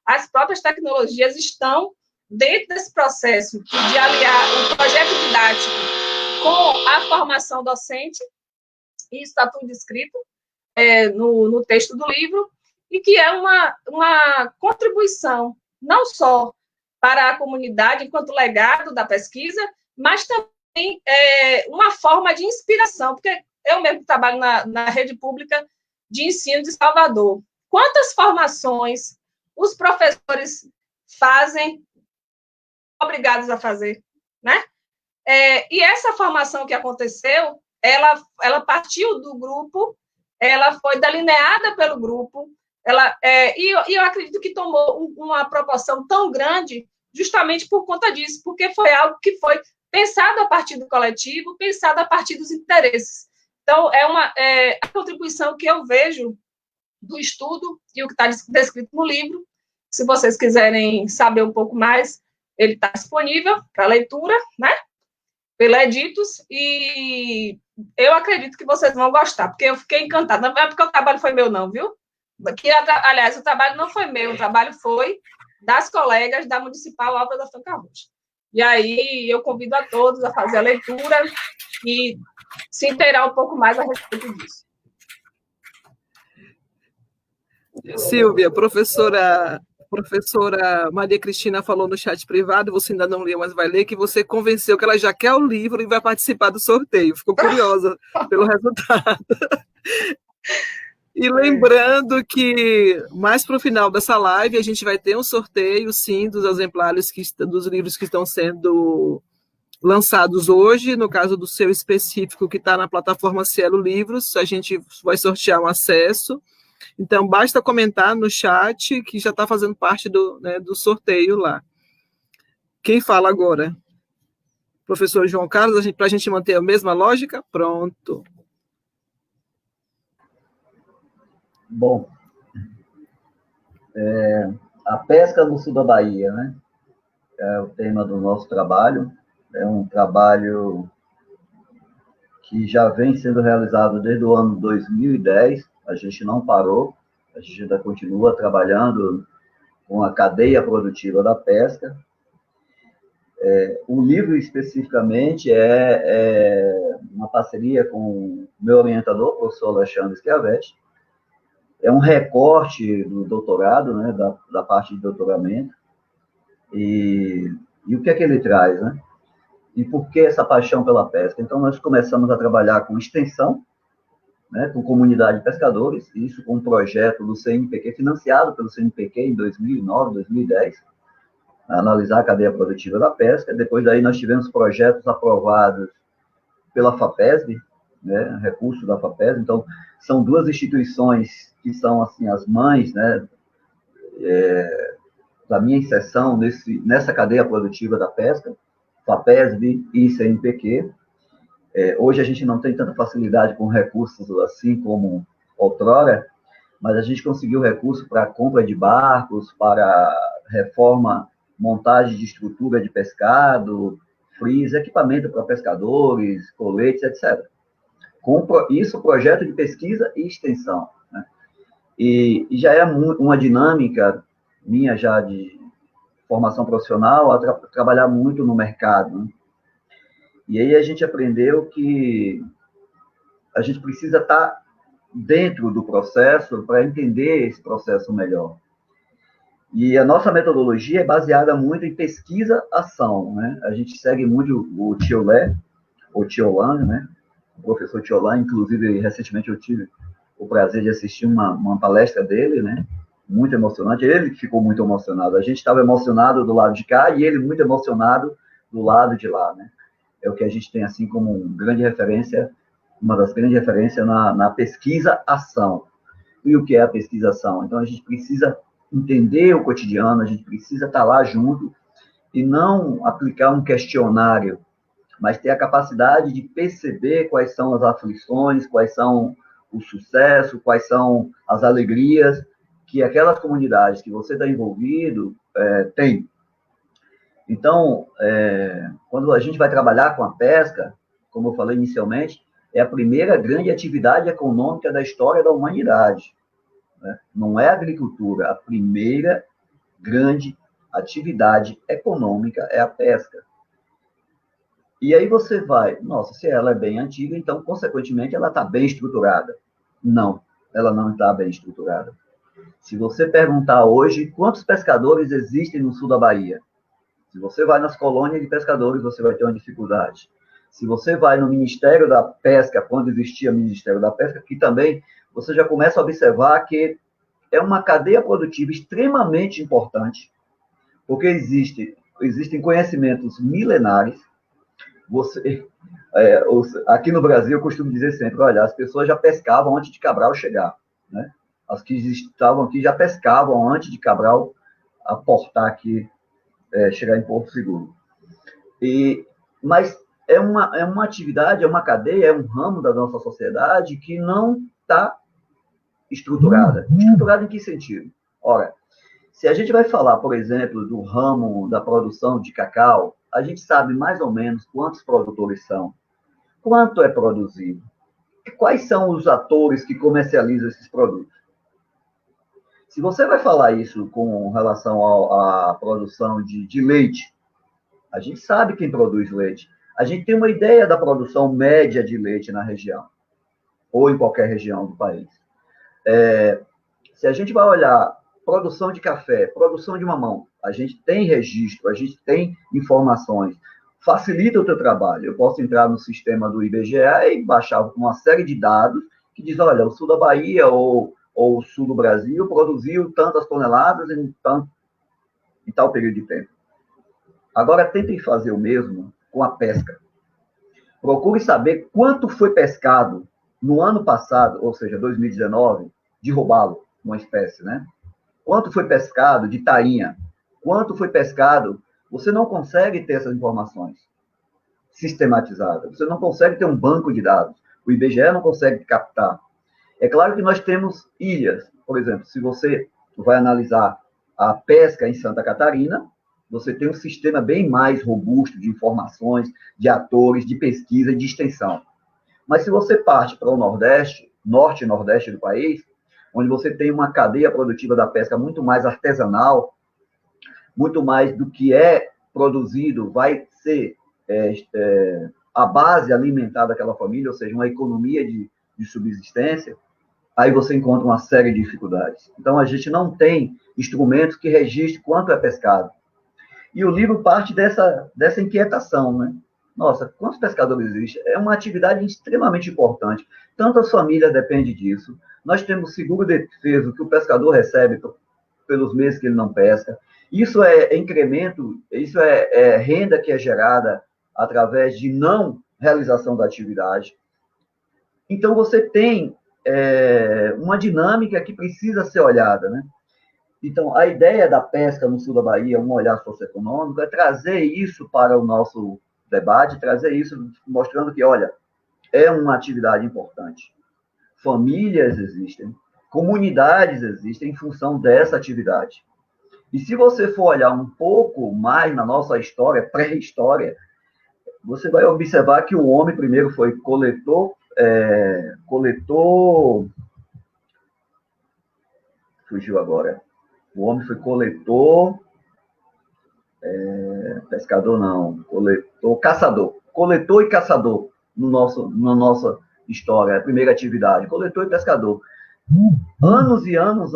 [SPEAKER 4] as próprias tecnologias estão dentro desse processo de aliar o projeto didático com a formação docente. Isso está tudo descrito no texto do livro, e que é uma contribuição, não só para a comunidade enquanto legado da pesquisa, mas também uma forma de inspiração, porque eu mesmo trabalho na rede pública de ensino de Salvador. Quantas formações os professores fazem, obrigados a fazer, né? E essa formação que aconteceu, ela partiu do grupo, ela foi delineada pelo grupo, e eu acredito que tomou uma proporção tão grande justamente por conta disso, porque foi algo que foi pensado a partir do coletivo, pensado a partir dos interesses. Então, a contribuição que eu vejo do estudo e o que está descrito no livro. Se vocês quiserem saber um pouco mais, ele está disponível para leitura, né? Pela Editos, e eu acredito que vocês vão gostar, porque eu fiquei encantada. Não é porque o trabalho foi meu, não, viu? Aliás, o trabalho não foi meu, o trabalho foi das colegas da Municipal Álvaro da Franca Rocha. E aí eu convido a todos a fazer a leitura e se inteirar um pouco mais a respeito disso.
[SPEAKER 1] Silvia, professora Maria Cristina falou no chat privado, você ainda não leu, mas vai ler, que você convenceu que ela já quer o livro e vai participar do sorteio. Ficou curiosa pelo resultado. E lembrando que mais para o final dessa live a gente vai ter um sorteio, sim, dos exemplares dos livros que estão sendo lançados hoje. No caso do seu específico, que está na plataforma Cielo Livros, a gente vai sortear um acesso. Então, basta comentar no chat que já está fazendo parte do sorteio lá. Quem fala agora? Professor João Carlos, para a gente manter a mesma lógica? Pronto.
[SPEAKER 3] Bom, a pesca no sul da Bahia, né? É o tema do nosso trabalho. É um trabalho que já vem sendo realizado desde o ano 2010. A gente não parou, a gente ainda continua trabalhando com a cadeia produtiva da pesca. O livro, especificamente, é uma parceria com o meu orientador, o professor Alexandre Schiavetti. É um recorte do doutorado, né, da parte de doutoramento. E o que é que ele traz, né? E por que essa paixão pela pesca? Então, nós começamos a trabalhar com extensão, né, com comunidade de pescadores, isso com um projeto do CNPq, financiado pelo CNPq em 2009, 2010, analisar a cadeia produtiva da pesca. Depois daí nós tivemos projetos aprovados pela FAPESB, né, recurso da FAPESB. Então, são duas instituições que são, assim, as mães, né, da minha inserção nessa cadeia produtiva da pesca, FAPESB e CNPq. Hoje a gente não tem tanta facilidade com recursos assim como outrora, mas a gente conseguiu recurso para compra de barcos, para reforma, montagem de estrutura de pescado, freezer, equipamento para pescadores, coletes, etc. Com isso, projeto de pesquisa e extensão, né? E já é uma dinâmica minha já de formação profissional, a trabalhar muito no mercado, né? E aí a gente aprendeu que a gente precisa estar dentro do processo para entender esse processo melhor. E a nossa metodologia é baseada muito em pesquisa-ação, né? A gente segue muito o Tiolan, né? O professor Tiolan, inclusive, recentemente eu tive o prazer de assistir uma palestra dele, né? Muito emocionante. Ele ficou muito emocionado. A gente estava emocionado do lado de cá e ele muito emocionado do lado de lá, né? É o que a gente tem, assim, como grande referência, uma das grandes referências na pesquisa-ação. E o que é a pesquisa-ação? Então, a gente precisa entender o cotidiano, a gente precisa estar lá junto e não aplicar um questionário, mas ter a capacidade de perceber quais são as aflições, quais são o sucesso, quais são as alegrias que aquelas comunidades que você está envolvido têm. Então, quando a gente vai trabalhar com a pesca, como eu falei inicialmente, é a primeira grande atividade econômica da história da humanidade, né? Não é a agricultura, a primeira grande atividade econômica é a pesca. E aí você vai, nossa, se ela é bem antiga, então, consequentemente, ela está bem estruturada. Não, ela não está bem estruturada. Se você perguntar hoje quantos pescadores existem no sul da Bahia, se você vai nas colônias de pescadores, você vai ter uma dificuldade. Se você vai no Ministério da Pesca, quando existia o Ministério da Pesca, que também você já começa a observar que é uma cadeia produtiva extremamente importante, porque existem conhecimentos milenares. Aqui no Brasil, eu costumo dizer sempre, olha, as pessoas já pescavam antes de Cabral chegar, né? As que estavam aqui já pescavam antes de Cabral aportar aqui, chegar em Porto Seguro. Mas é uma atividade, é uma cadeia, é um ramo da nossa sociedade que não está estruturada. Estruturada em que sentido? Ora, se a gente vai falar, por exemplo, do ramo da produção de cacau, a gente sabe mais ou menos quantos produtores são, quanto é produzido, quais são os atores que comercializam esses produtos. Se você vai falar isso com relação à produção de leite, a gente sabe quem produz leite. A gente tem uma ideia da produção média de leite na região, ou em qualquer região do país. Se a gente vai olhar produção de café, produção de mamão, a gente tem registro, a gente tem informações, facilita o teu trabalho. Eu posso entrar no sistema do IBGE e baixar uma série de dados que diz, olha, o sul da Bahia ou o sul do Brasil produziu tantas toneladas em tal período de tempo. Agora, tentem fazer o mesmo com a pesca. Procure saber quanto foi pescado no ano passado, ou seja, 2019, de robalo, uma espécie, né? Quanto foi pescado de tainha? Quanto foi pescado? Você não consegue ter essas informações sistematizadas. Você não consegue ter um banco de dados. O IBGE não consegue captar. É claro que nós temos ilhas. Por exemplo, se você vai analisar a pesca em Santa Catarina, você tem um sistema bem mais robusto de informações, de atores, de pesquisa e de extensão. Mas se você parte para o Nordeste, Norte e Nordeste do país, onde você tem uma cadeia produtiva da pesca muito mais artesanal, muito mais do que é produzido vai ser a base alimentar daquela família, ou seja, uma economia de subsistência, aí você encontra uma série de dificuldades. Então, a gente não tem instrumentos que registrem quanto é pescado. E o livro parte dessa inquietação, né? Nossa, quantos pescadores existem? É uma atividade extremamente importante. Tantas famílias dependem disso. Nós temos seguro-defeso que o pescador recebe pelos meses que ele não pesca. Isso é incremento, isso é renda que é gerada através de não realização da atividade. Então, você tem uma dinâmica que precisa ser olhada, né? Então, a ideia da pesca no sul da Bahia, um olhar socioeconômico, é trazer isso para o nosso debate, trazer isso mostrando que, olha, é uma atividade importante. Famílias existem, comunidades existem em função dessa atividade. E se você for olhar um pouco mais na nossa história, pré-história, você vai observar que o homem primeiro foi coletor, fugiu agora. O homem foi coletor, pescador não, coletor e caçador na nossa história, a primeira atividade, coletor e pescador. Anos e anos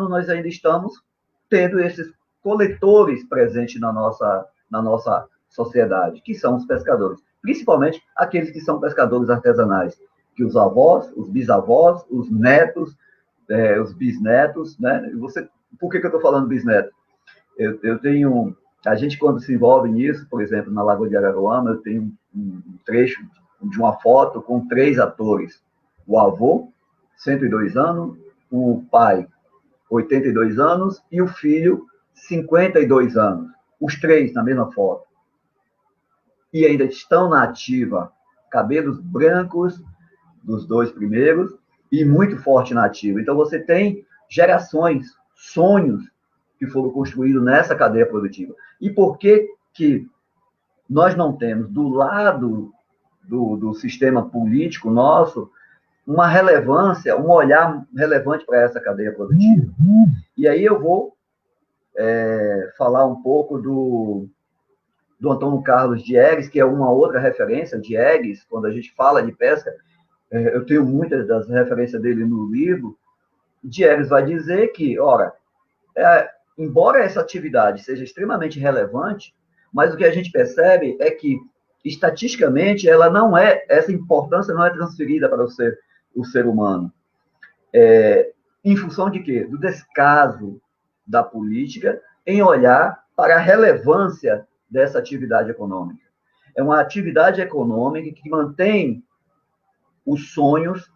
[SPEAKER 3] nós ainda estamos tendo esses coletores presentes na nossa sociedade, que são os pescadores, principalmente aqueles que são pescadores artesanais, que os avós, os bisavós, os netos, os bisnetos, né? Por que eu estou falando bisneto? Eu tenho... A gente, quando se envolve nisso, por exemplo, na Lagoa de Araruama, eu tenho um trecho de uma foto com 3 atores. O avô, 102 anos, o pai, 82 anos, e o filho, 52 anos. Os 3 na mesma foto. E ainda estão na ativa. Cabelos brancos dos 2 primeiros e muito forte na ativa. Então, você tem gerações, sonhos que foram construídos nessa cadeia produtiva. E por que nós não temos, do lado do sistema político nosso, uma relevância, um olhar relevante para essa cadeia produtiva? E aí eu vou falar um pouco do Antônio Carlos Diegues, que é uma outra referência. Diegues, quando a gente fala de pesca, eu tenho muitas das referências dele no livro. Diegues vai dizer que, ora, embora essa atividade seja extremamente relevante, mas o que a gente percebe é que, estatisticamente, essa importância não é transferida para o ser humano. Em função de quê? Do descaso da política em olhar para a relevância dessa atividade econômica. É uma atividade econômica que mantém os sonhos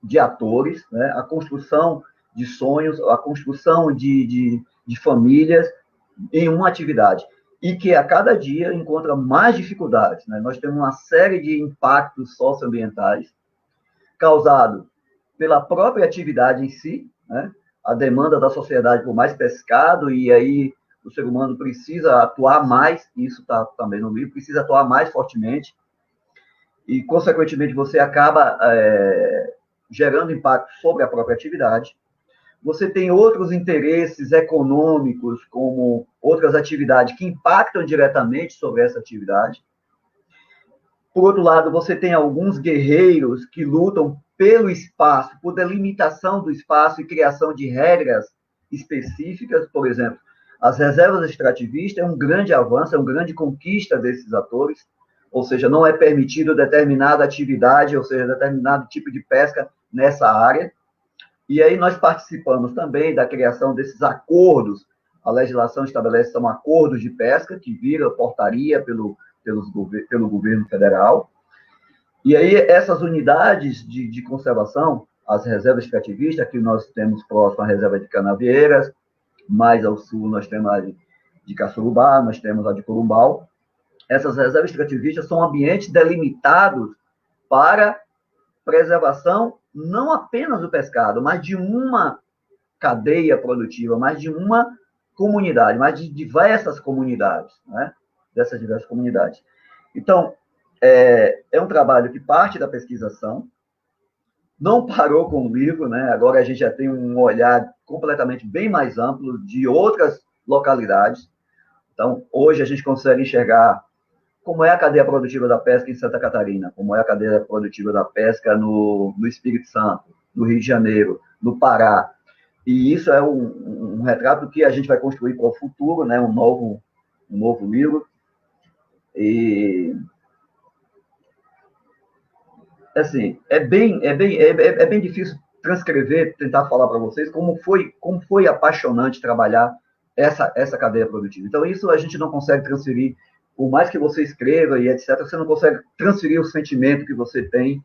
[SPEAKER 3] de atores, né? A construção de sonhos, a construção de famílias em uma atividade, e que a cada dia encontra mais dificuldades, né? Nós temos uma série de impactos socioambientais causados pela própria atividade em si, né? A demanda da sociedade por mais pescado, e aí o ser humano precisa atuar mais, isso está também no livro, precisa atuar mais fortemente, e, consequentemente, você acaba gerando impacto sobre a própria atividade. Você tem outros interesses econômicos, como outras atividades que impactam diretamente sobre essa atividade. Por outro lado, você tem alguns guerreiros que lutam pelo espaço, por delimitação do espaço e criação de regras específicas. Por exemplo, as reservas extrativistas é um grande avanço, é uma grande conquista desses atores, ou seja, não é permitido determinada atividade, ou seja, determinado tipo de pesca nessa área. E aí nós participamos também da criação desses acordos. A legislação estabelece são acordos de pesca, que vira portaria pelo governo federal. E aí essas unidades de conservação, as reservas extrativistas, que nós temos próximo à reserva de Canavieiras, mais ao sul nós temos a de Caçurubá, nós temos a de Corumbau. Essas reservas extrativistas são ambientes delimitados para preservação não apenas do pescado, mas de uma cadeia produtiva, mas de uma comunidade, mas de diversas comunidades, né? Dessas diversas comunidades. Então, é um trabalho que parte da pesquisação, não parou com o livro, né? Agora a gente já tem um olhar completamente bem mais amplo de outras localidades. Então, hoje a gente consegue enxergar como é a cadeia produtiva da pesca em Santa Catarina, como é a cadeia produtiva da pesca no Espírito Santo, no Rio de Janeiro, no Pará. E isso é um retrato que a gente vai construir para o futuro, né? Um novo livro. E assim, é bem difícil transcrever, tentar falar para vocês como foi apaixonante trabalhar essa cadeia produtiva. Então, isso a gente não consegue transferir, por mais que você escreva e etc., você não consegue transferir o sentimento que você tem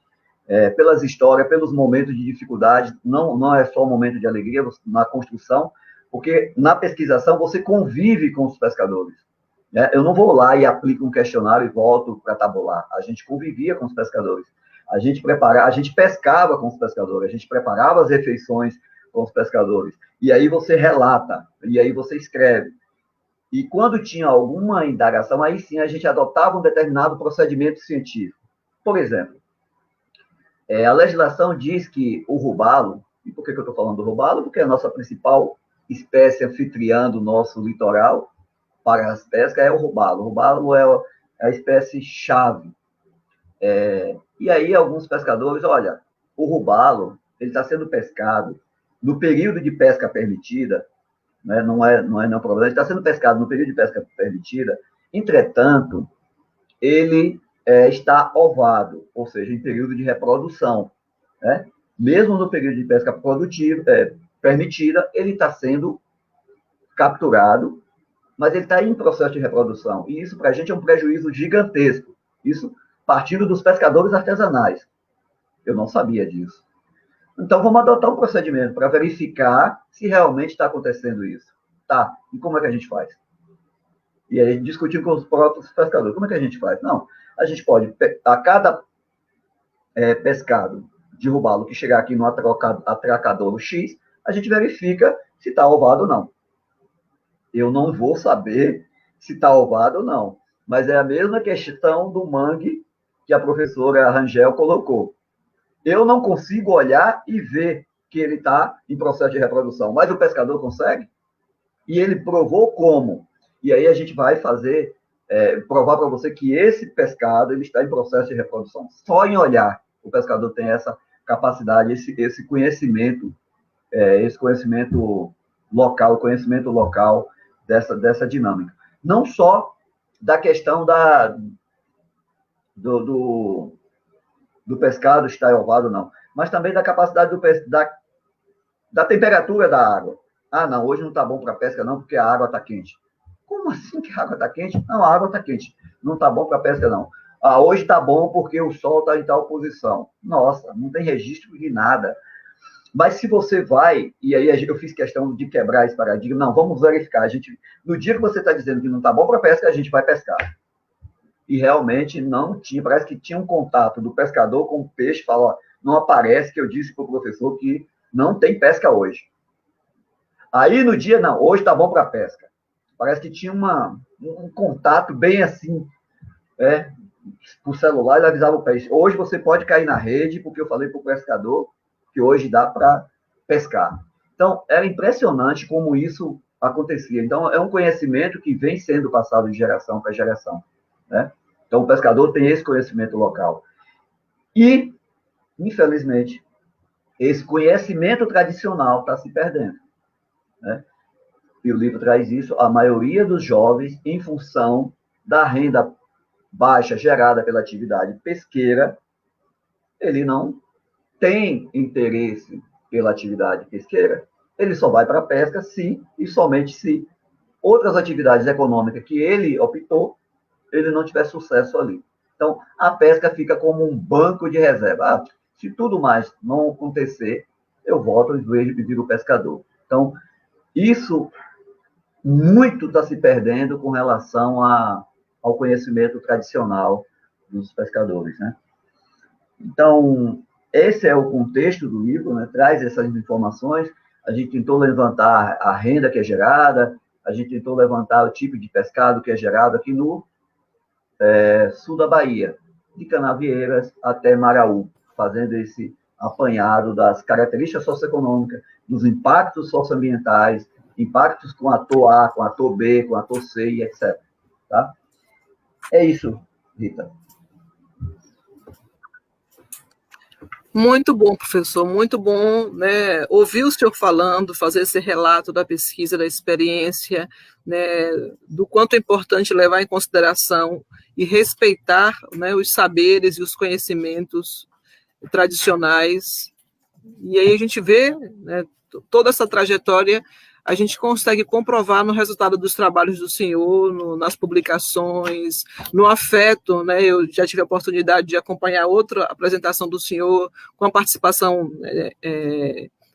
[SPEAKER 3] pelas histórias, pelos momentos de dificuldade, não é só um momento de alegria na construção, porque na pesquisação você convive com os pescadores. Né? Eu não vou lá e aplico um questionário e volto para tabular. A gente convivia com os pescadores. A gente pescava com os pescadores, a gente preparava as refeições com os pescadores. E aí você relata, e aí você escreve. E quando tinha alguma indagação, aí sim a gente adotava um determinado procedimento científico. Por exemplo, a legislação diz que o robalo, e por que eu estou falando do robalo? Porque é a nossa principal espécie anfitriã do nosso litoral para as pescas é o robalo. O robalo é a espécie-chave. E aí alguns pescadores, olha, o robalo ele está sendo pescado no período de pesca permitida, né? não é nenhum problema, ele está sendo pescado no período de pesca permitida, entretanto, ele está ovado, ou seja, em período de reprodução. Né? Mesmo no período de pesca permitida, ele está sendo capturado, mas ele está em processo de reprodução. E isso, para a gente, é um prejuízo gigantesco. Isso partindo dos pescadores artesanais. Eu não sabia disso. Então, vamos adotar um procedimento para verificar se realmente está acontecendo isso. Tá, e como é que a gente faz? E aí, discutindo com os próprios pescadores, como é que a gente faz? Não, a gente pode, a cada pescado de robalo que chegar aqui no atracadouro X, a gente verifica se está ovado ou não. Eu não vou saber se está ovado ou não, mas é a mesma questão do mangue que a professora Rangel colocou. Eu não consigo olhar e ver que ele está em processo de reprodução, mas o pescador consegue, e ele provou como. E aí a gente vai fazer, provar para você que esse pescado ele está em processo de reprodução. Só em olhar, o pescador tem essa capacidade, esse conhecimento local dessa dinâmica. Não só da questão do pescado estar ovado, não, mas também da capacidade da temperatura da água. Ah, não, hoje não está bom para pesca não, porque a água está quente. Como assim que a água está quente? Não, a água está quente. Não está bom para pesca não. Ah, hoje está bom porque o sol está em tal posição. Nossa, não tem registro de nada. Mas se você vai, e aí eu fiz questão de quebrar esse paradigma, não, vamos verificar. No dia que você está dizendo que não está bom para pesca, a gente vai pescar. E realmente não tinha, parece que tinha um contato do pescador com o peixe, fala, não aparece, que eu disse para o professor que não tem pesca hoje. Aí no dia, não, hoje está bom para pesca. Parece que tinha um contato bem assim, por celular, ele avisava o peixe, hoje você pode cair na rede, porque eu falei para o pescador que hoje dá para pescar. Então, era impressionante como isso acontecia. Então, é um conhecimento que vem sendo passado de geração para geração. Né? Então, o pescador tem esse conhecimento local. E, infelizmente, esse conhecimento tradicional está se perdendo. Né? E o livro traz isso, a maioria dos jovens, em função da renda baixa gerada pela atividade pesqueira, ele não tem interesse pela atividade pesqueira, ele só vai para a pesca se e somente se outras atividades econômicas que ele optou, ele não tiver sucesso ali. Então, a pesca fica como um banco de reserva. Se tudo mais não acontecer, eu volto e viro pescador. Então, isso muito está se perdendo com relação ao conhecimento tradicional dos pescadores. Né? Então, esse é o contexto do livro, né? Traz essas informações. A gente tentou levantar a renda que é gerada, a gente tentou levantar o tipo de pescado que é gerado aqui no sul da Bahia, de Canavieiras até Maraú, fazendo esse apanhado das características socioeconômicas, dos impactos socioambientais, impactos com ator A, com ator B, com ator C e etc. Tá? É isso, Rita.
[SPEAKER 1] Muito bom, professor, muito bom, né, ouvir o senhor falando, fazer esse relato da pesquisa, da experiência, né, do quanto é importante levar em consideração e respeitar, né, os saberes e os conhecimentos tradicionais. E aí a gente vê, né, toda essa trajetória, a gente consegue comprovar no resultado dos trabalhos do senhor, nas publicações, no afeto, né? Eu já tive a oportunidade de acompanhar outra apresentação do senhor com a participação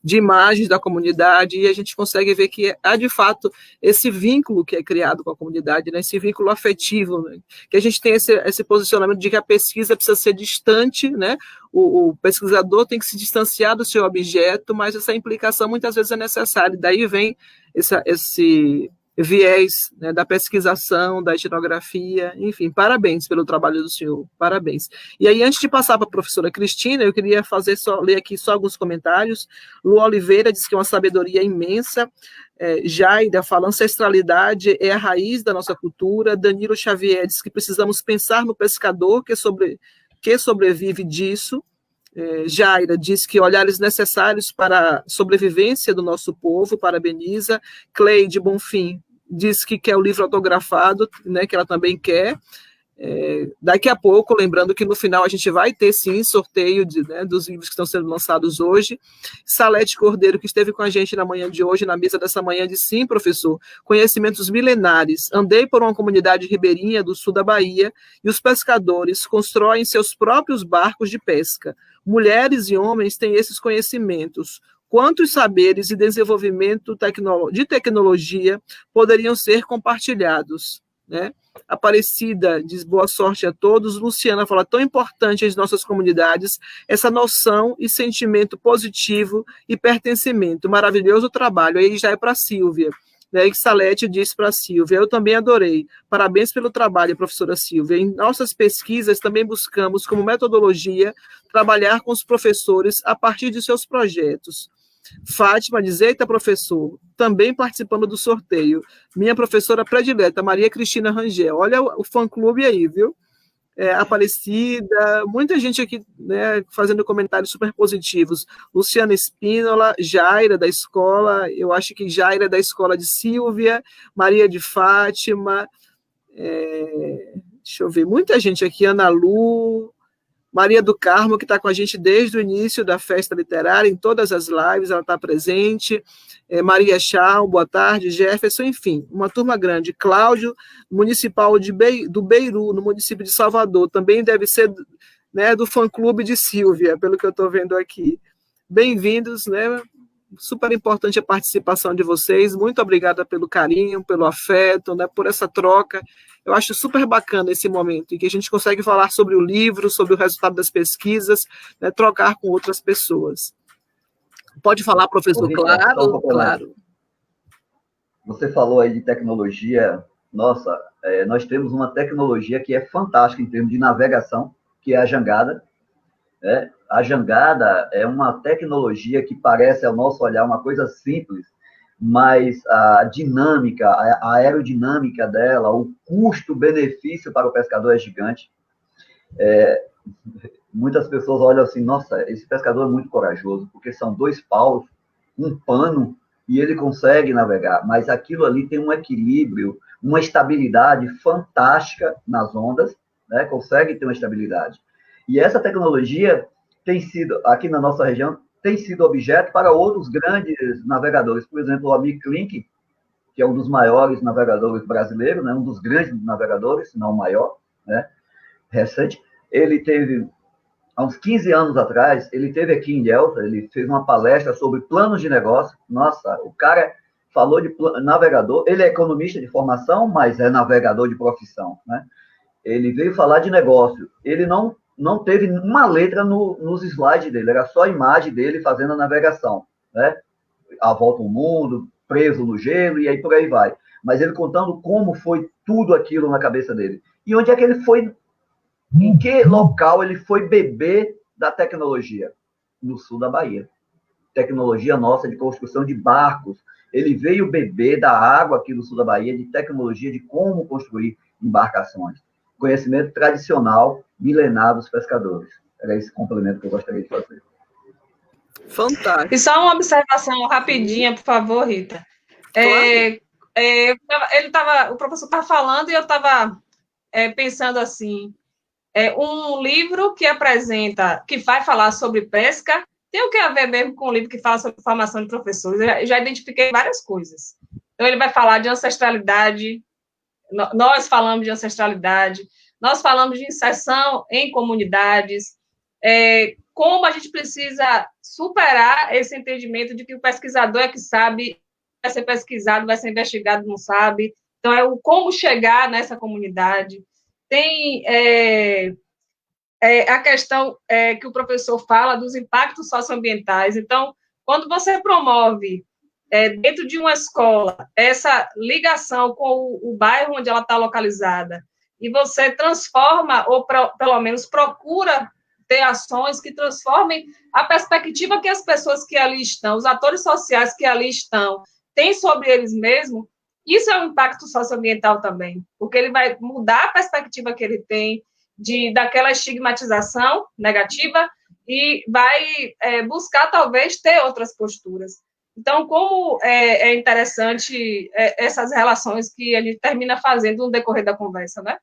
[SPEAKER 1] de imagens da comunidade, e a gente consegue ver que há, de fato, esse vínculo que é criado com a comunidade, né? Esse vínculo afetivo, né? Que a gente tem esse posicionamento de que a pesquisa precisa ser distante, né? O pesquisador tem que se distanciar do seu objeto, mas essa implicação muitas vezes é necessária, daí vem esse viés, né, da pesquisação, da etnografia, enfim, parabéns pelo trabalho do senhor, parabéns. E aí, antes de passar para a professora Cristina, eu queria ler aqui só alguns comentários. Lu Oliveira diz que é uma sabedoria imensa. Jaida fala, ancestralidade é a raiz da nossa cultura. Danilo Xavier diz que precisamos pensar no pescador que sobrevive disso. Jaira diz que olhares necessários para a sobrevivência do nosso povo, parabeniza. Cleide Bonfim diz que quer o livro autografado, né, que ela também quer. Daqui a pouco, lembrando que no final a gente vai ter, sim, sorteio dos livros que estão sendo lançados hoje. Salete Cordeiro, que esteve com a gente na manhã de hoje, na mesa dessa manhã, disse, sim, professor, conhecimentos milenares. Andei por uma comunidade ribeirinha do sul da Bahia e os pescadores constroem seus próprios barcos de pesca. Mulheres e homens têm esses conhecimentos. Quantos saberes e desenvolvimento de tecnologia poderiam ser compartilhados, né? Aparecida diz boa sorte a todos. Luciana fala, tão importante às nossas comunidades essa noção e sentimento positivo e pertencimento. Maravilhoso trabalho. Aí já é para a Silvia, né? Que Salete disse para a Silvia, eu também adorei. Parabéns pelo trabalho, professora Silvia. Em nossas pesquisas também buscamos como metodologia trabalhar com os professores a partir de seus projetos. Fátima diz, eita, professor, também participando do sorteio. Minha professora predileta, Maria Cristina Rangel. Olha o fã-clube aí, viu? Aparecida, muita gente aqui, né, fazendo comentários super positivos. Luciana Espínola, Jaira da escola, eu acho que Jaira da escola de Silvia, Maria de Fátima, deixa eu ver, muita gente aqui, Ana Lu, Maria do Carmo, que está com a gente desde o início da festa literária, em todas as lives, ela está presente. Maria Chau, boa tarde. Jefferson, enfim, uma turma grande. Cláudio, municipal do Beiru, no município de Salvador, também deve ser, né, do fã-clube de Silvia, pelo que eu estou vendo aqui. Bem-vindos, né? Super importante a participação de vocês. Muito obrigada pelo carinho, pelo afeto, né, por essa troca. Eu acho super bacana esse momento em que a gente consegue falar sobre o livro, sobre o resultado das pesquisas, né, trocar com outras pessoas. Pode falar, professor? Claro, claro.
[SPEAKER 3] Você falou aí de tecnologia. Nossa, nós temos uma tecnologia que é fantástica em termos de navegação, que é a jangada. A jangada é uma tecnologia que parece, ao nosso olhar, uma coisa simples, mas a dinâmica, a aerodinâmica dela, o custo-benefício para o pescador é gigante. Muitas pessoas olham assim, nossa, esse pescador é muito corajoso, porque são 2 paus, um pano, e ele consegue navegar, mas aquilo ali tem um equilíbrio, uma estabilidade fantástica nas ondas, né? Consegue ter uma estabilidade. E essa tecnologia tem sido, aqui na nossa região, tem sido objeto para outros grandes navegadores. Por exemplo, o Amir Klink, que é um dos maiores navegadores brasileiros, né, um dos grandes navegadores, se não o maior, né, recente. Ele teve, há uns 15 anos atrás, ele teve aqui em Ilhéus, ele fez uma palestra sobre planos de negócio. Nossa, o cara falou de navegador, ele é economista de formação, mas é navegador de profissão, né? Ele veio falar de negócio. Ele não teve uma letra nos slides dele, era só a imagem dele fazendo a navegação, né? A volta ao mundo, preso no gelo, e aí por aí vai. Mas ele contando como foi tudo aquilo na cabeça dele. E onde é que ele foi, em que local ele foi beber da tecnologia? No sul da Bahia. Tecnologia nossa de construção de barcos. Ele veio beber da água aqui no sul da Bahia, de tecnologia de como construir embarcações. Conhecimento tradicional, milenar dos pescadores. Era esse complemento que eu gostaria de fazer.
[SPEAKER 1] Fantástico.
[SPEAKER 4] E só uma observação rapidinha, por favor, Rita.
[SPEAKER 1] Claro.
[SPEAKER 4] O professor estava falando e eu estava pensando assim, Um livro que apresenta, que vai falar sobre pesca, tem o que a ver mesmo com um livro que fala sobre formação de professores. Eu já identifiquei várias coisas. Então, ele vai falar de ancestralidade, nós falamos de ancestralidade, nós falamos de inserção em comunidades, como a gente precisa superar esse entendimento de que o pesquisador é que sabe, vai ser pesquisado, vai ser investigado, não sabe. Então, é o como chegar nessa comunidade. Tem a questão que o professor fala dos impactos socioambientais. Então, quando você promove dentro de uma escola essa ligação com o bairro onde ela está localizada, e você transforma, ou pelo menos procura ter ações que transformem a perspectiva que as pessoas que ali estão, os atores sociais que ali estão, têm sobre eles mesmos, isso é um impacto socioambiental também, porque ele vai mudar a perspectiva que ele tem daquela estigmatização negativa e vai buscar, talvez, ter outras posturas. Então, como é interessante essas relações que a gente termina fazendo no decorrer da conversa, né?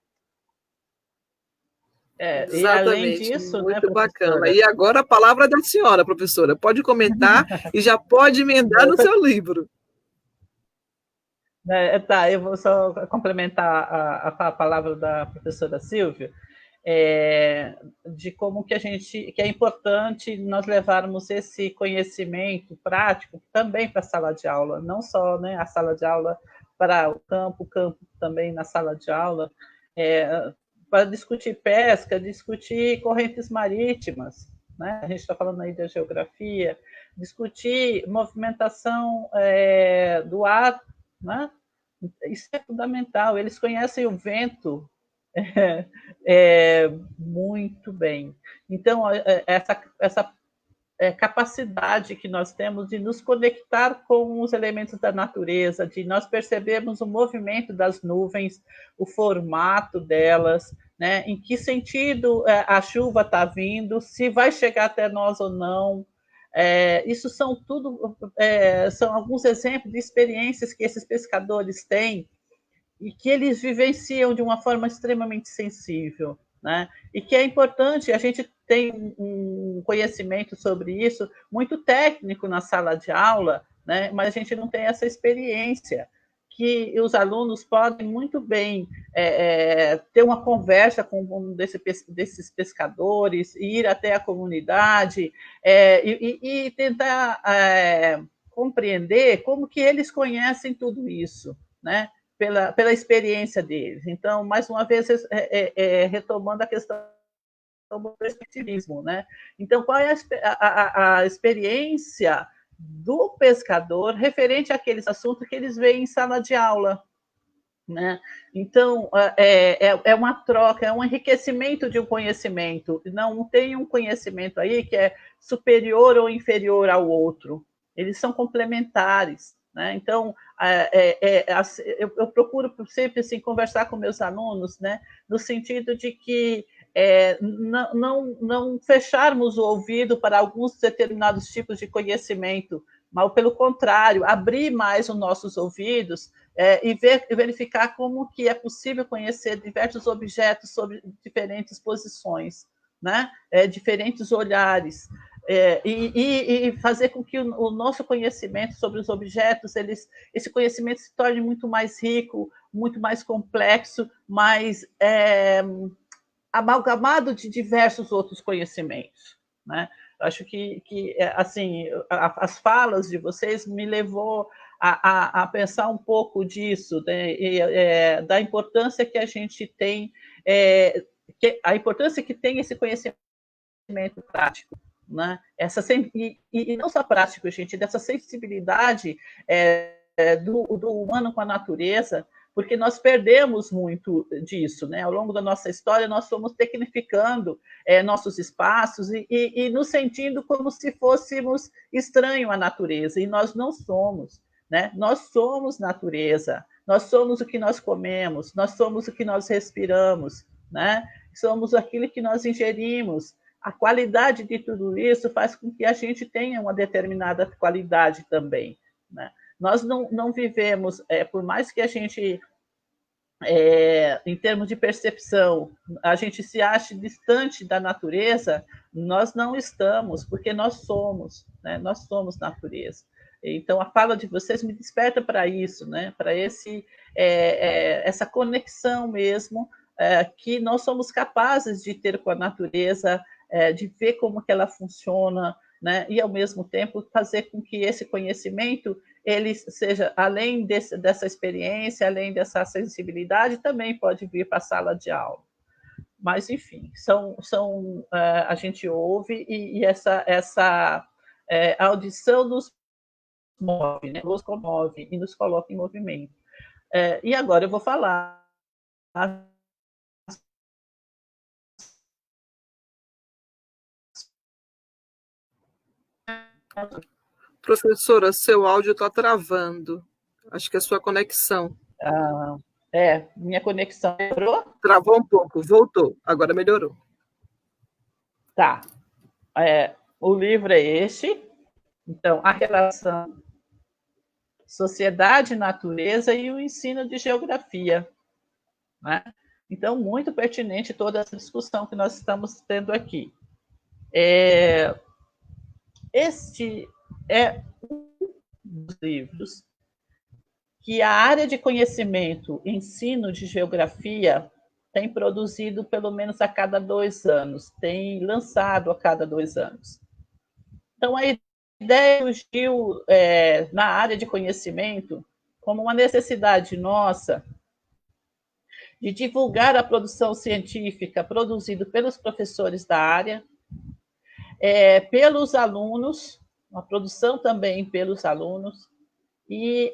[SPEAKER 1] E além disso, muito bacana. E agora a palavra é da senhora, professora. Pode comentar e já pode emendar no seu livro.
[SPEAKER 2] Tá, eu vou só complementar a palavra da professora Silvia, de como que é importante nós levarmos esse conhecimento prático também para a sala de aula, não só, né, a sala de aula para o campo também na sala de aula, para discutir pesca, discutir correntes marítimas, né? A gente está falando aí da geografia, discutir movimentação do ar, né? Isso é fundamental. Eles conhecem o vento muito bem. Então, essa capacidade que nós temos de nos conectar com os elementos da natureza, de nós percebermos o movimento das nuvens, o formato delas, né? Em que sentido a chuva está vindo, se vai chegar até nós ou não. Isso são alguns exemplos de experiências que esses pescadores têm e que eles vivenciam de uma forma extremamente sensível, né? E que é importante, a gente tem um conhecimento sobre isso muito técnico na sala de aula, né? Mas a gente não tem essa experiência, que os alunos podem muito bem ter uma conversa com um desses pescadores, ir até a comunidade e tentar compreender como que eles conhecem tudo isso, né? Pela experiência deles. Então, mais uma vez, retomando a questão do perspectivismo, né? Então, qual é a experiência do pescador referente àqueles assuntos que eles veem em sala de aula, né? Então, é uma troca, é um enriquecimento de um conhecimento. Não tem um conhecimento aí que é superior ou inferior ao outro. Eles são complementares, né? Então, eu procuro sempre assim, conversar com meus alunos, né? No sentido de que não fecharmos o ouvido para alguns determinados tipos de conhecimento, mas, pelo contrário, abrir mais os nossos ouvidos e verificar como que é possível conhecer diversos objetos sob diferentes posições, né? Diferentes olhares. E fazer com que o nosso conhecimento sobre os objetos, esse conhecimento se torne muito mais rico, muito mais complexo, mais amalgamado de diversos outros conhecimentos, né? Acho que assim, as falas de vocês me levou a pensar um pouco disso, né? Da importância que a gente tem, a importância que tem esse conhecimento prático, né? E não só prático, gente, dessa sensibilidade do humano com a natureza, porque nós perdemos muito disso, né? Ao longo da nossa história, nós fomos tecnificando nossos espaços e nos sentindo como se fôssemos estranhos à natureza, e nós não somos, né? Nós somos natureza, nós somos o que nós comemos, nós somos o que nós respiramos, né? Somos aquilo que nós ingerimos. A qualidade de tudo isso faz com que a gente tenha uma determinada qualidade também, né? Nós não vivemos, por mais que a gente em termos de percepção, a gente se acha distante da natureza, nós não estamos, porque nós somos, né? Nós somos natureza. Então, a fala de vocês me desperta para isso, né? Para essa conexão mesmo, que nós somos capazes de ter com a natureza, de ver como que ela funciona, né? E, ao mesmo tempo, fazer com que esse conhecimento ele seja, além dessa experiência, além dessa sensibilidade, também pode vir para a sala de aula. Mas, enfim, a gente ouve e essa audição nos move, né? Nos comove e nos coloca em movimento. E agora eu vou falar.
[SPEAKER 1] Professora, seu áudio está travando. Acho que é a sua conexão.
[SPEAKER 2] Minha conexão melhorou?
[SPEAKER 1] Travou um pouco, voltou. Agora melhorou.
[SPEAKER 2] Tá. O livro é este. Então, a relação sociedade, natureza e o ensino de geografia, né? Então, muito pertinente toda essa discussão que nós estamos tendo aqui. Este é um dos livros que a área de conhecimento, ensino de geografia, tem produzido pelo menos a cada 2 anos, tem lançado a cada 2 anos. Então, a ideia surgiu na área de conhecimento como uma necessidade nossa de divulgar a produção científica produzida pelos professores da área, pelos alunos, uma produção também pelos alunos, e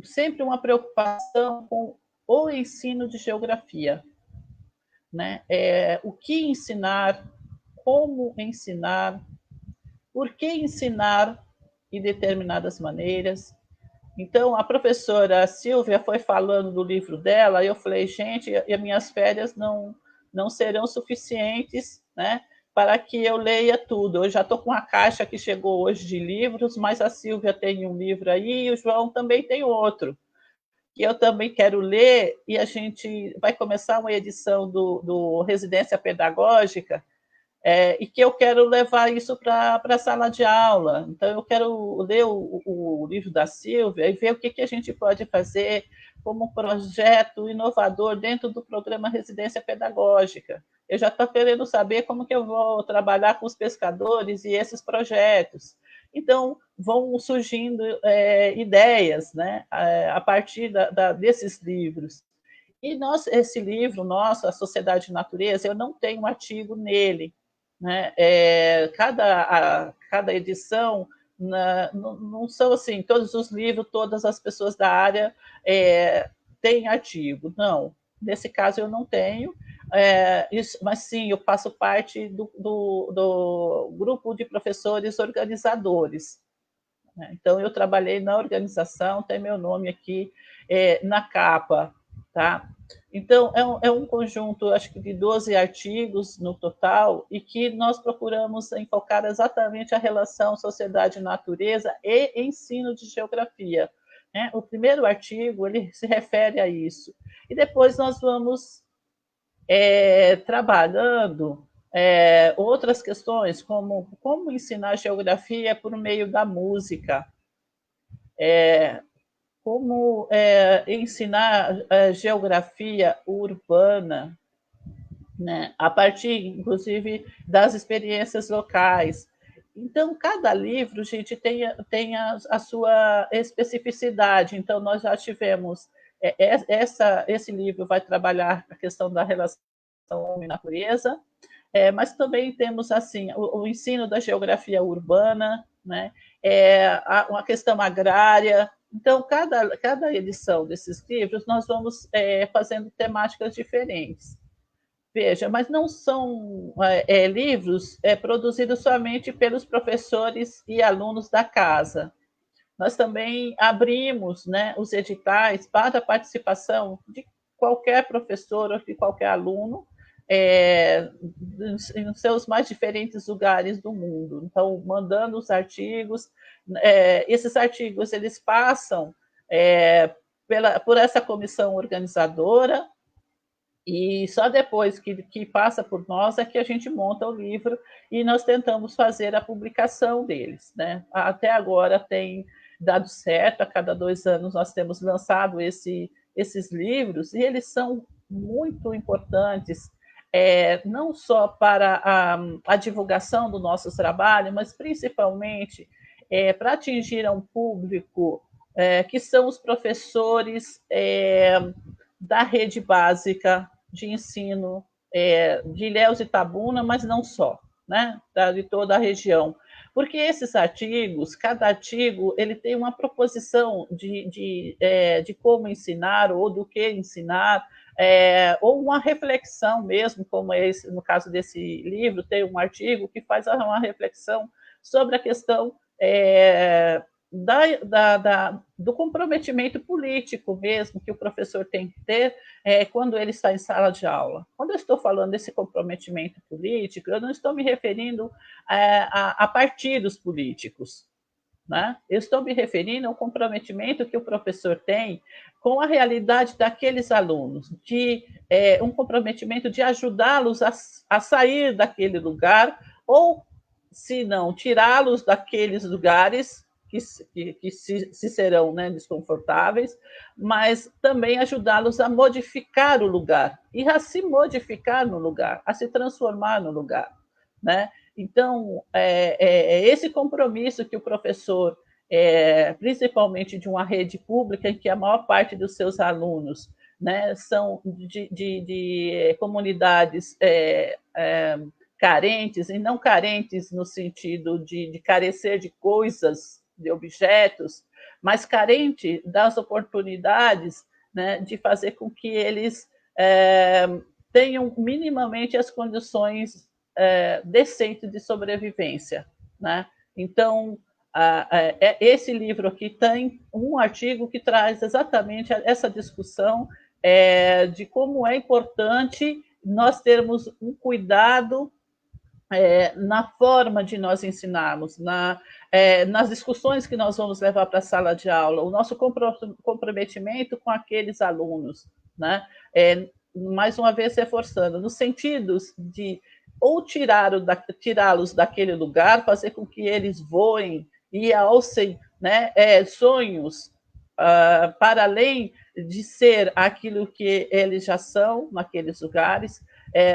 [SPEAKER 2] sempre uma preocupação com o ensino de geografia, né? O que ensinar, como ensinar, por que ensinar de determinadas maneiras. Então, a professora Silvia foi falando do livro dela, e eu falei, gente, as minhas férias não serão suficientes, né, para que eu leia tudo. Eu já estou com uma caixa que chegou hoje de livros, mas a Silvia tem um livro aí, e o João também tem outro, que eu também quero ler, e a gente vai começar uma edição do Residência Pedagógica, e que eu quero levar isso para a sala de aula. Então, eu quero ler o livro da Silvia e ver o que a gente pode fazer como projeto inovador dentro do programa Residência Pedagógica. Eu já estou querendo saber como que eu vou trabalhar com os pescadores e esses projetos. Então, vão surgindo ideias, né, a partir desses livros. E esse livro nosso, A Sociedade e Natureza, eu não tenho um artigo nele, né? Cada edição não são assim, todos os livros, todas as pessoas da área têm artigo. Não, nesse caso eu não tenho, mas sim, eu faço parte do grupo de professores organizadores. Então, eu trabalhei na organização, tem meu nome aqui na capa, tá? Então, é um conjunto, acho que de 12 artigos no total, e que nós procuramos enfocar exatamente a relação sociedade-natureza e ensino de geografia, né? O primeiro artigo, ele se refere a isso. E depois nós vamos trabalhando outras questões, como ensinar geografia por meio da música, como ensinar geografia urbana, né? A partir, inclusive, das experiências locais. Então, cada livro, gente, tem a sua especificidade. Então, nós já tivemos... esse livro vai trabalhar a questão da relação homem-natureza, mas também temos assim o ensino da geografia urbana, né? Uma questão agrária. Então, cada edição desses livros, nós vamos fazendo temáticas diferentes. Veja, mas não são livros produzidos somente pelos professores e alunos da casa. Nós também abrimos, né, os editais para a participação de qualquer professor ou de qualquer aluno em seus mais diferentes lugares do mundo. Então, mandando os artigos. Esses artigos eles passam por essa comissão organizadora, e só depois que passa por nós é que a gente monta o livro e nós tentamos fazer a publicação deles, né? Até agora tem dado certo, a cada 2 anos nós temos lançado esses livros, e eles são muito importantes, não só para a divulgação do nosso trabalho, mas principalmente para atingir um público que são os professores da rede básica de ensino de Ilhéus e Itabuna, mas não só, né? De toda a região. Porque esses artigos, cada artigo, ele tem uma proposição de como ensinar ou do que ensinar, ou uma reflexão mesmo, como no caso desse livro, tem um artigo que faz uma reflexão sobre a questão do comprometimento político mesmo que o professor tem que ter quando ele está em sala de aula. Quando eu estou falando desse comprometimento político, eu não estou me referindo a partidos políticos, né? Eu estou me referindo ao comprometimento que o professor tem com a realidade daqueles alunos, um comprometimento de ajudá-los a sair daquele lugar, ou, se não, tirá-los daqueles lugares que se serão, né, desconfortáveis, mas também ajudá-los a modificar o lugar, e a se modificar no lugar, a se transformar no lugar, né? Então, esse compromisso que o professor, principalmente de uma rede pública, em que a maior parte dos seus alunos, né, são de comunidades carentes, e não carentes no sentido de carecer de coisas, de objetos, mas carente das oportunidades, né, de fazer com que eles tenham minimamente as condições decentes de sobrevivência, né? Então, esse livro aqui tem um artigo que traz exatamente essa discussão de como é importante nós termos um cuidado na forma de nós ensinarmos, nas discussões que nós vamos levar para a sala de aula, o nosso comprometimento com aqueles alunos, né? Mais uma vez reforçando, no sentido de ou tirá-los daquele lugar, fazer com que eles voem e alcem, né, sonhos para além de ser aquilo que eles já são naqueles lugares,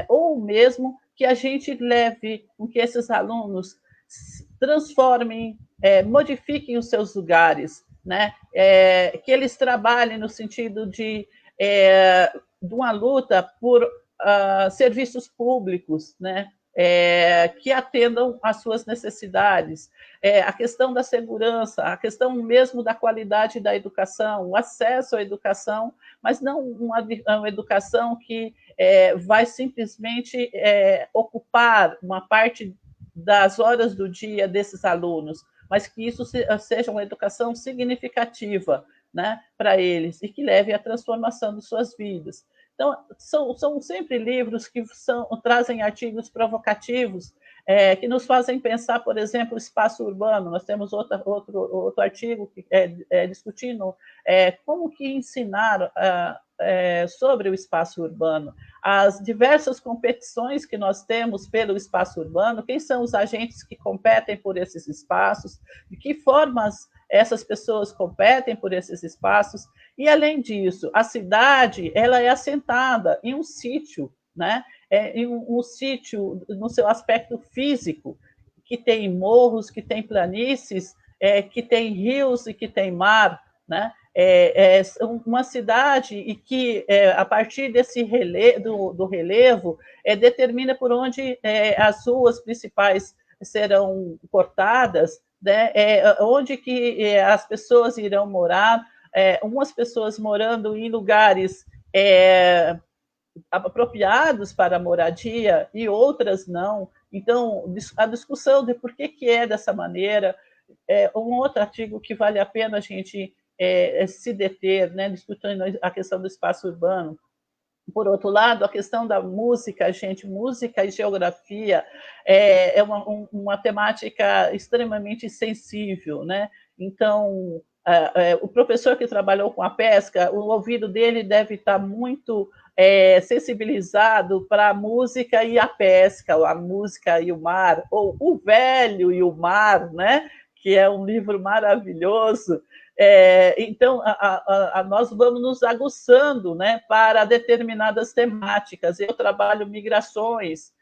[SPEAKER 2] ou mesmo que a gente leve com que esses alunos transformem, modifiquem os seus lugares, né? Que eles trabalhem no sentido de uma luta por serviços públicos, né? Que atendam às suas necessidades, a questão da segurança, a questão mesmo da qualidade da educação, o acesso à educação, mas não uma educação que vai simplesmente ocupar uma parte das horas do dia desses alunos, mas que isso seja uma educação significativa, né, para eles, e que leve à transformação de suas vidas. Então, são sempre livros que trazem artigos provocativos, que nos fazem pensar, por exemplo, o espaço urbano. Nós temos outro artigo discutindo como que ensinar sobre o espaço urbano, as diversas competições que nós temos pelo espaço urbano, quem são os agentes que competem por esses espaços, de que formas essas pessoas competem por esses espaços. E, além disso, a cidade ela é assentada em um sítio, né? Em um sítio no seu aspecto físico, que tem morros, que tem planícies, que tem rios e que tem mar, né? Uma cidade e que, a partir desse do relevo, determina por onde as ruas principais serão cortadas, né? Onde que as pessoas irão morar, umas pessoas morando em lugares apropriados para a moradia e outras não. Então, a discussão de por que é dessa maneira um outro artigo que vale a pena a gente se deter, né, discutindo a questão do espaço urbano. Por outro lado, a questão da música, gente, música e geografia é uma temática extremamente sensível, né? Então, o professor que trabalhou com a pesca, o ouvido dele deve estar muito sensibilizado para a música e a pesca, ou a música e o mar, ou O Velho e o Mar, né? Que é um livro maravilhoso. Então, nós vamos nos aguçando, né, para determinadas temáticas. Eu trabalho migrações,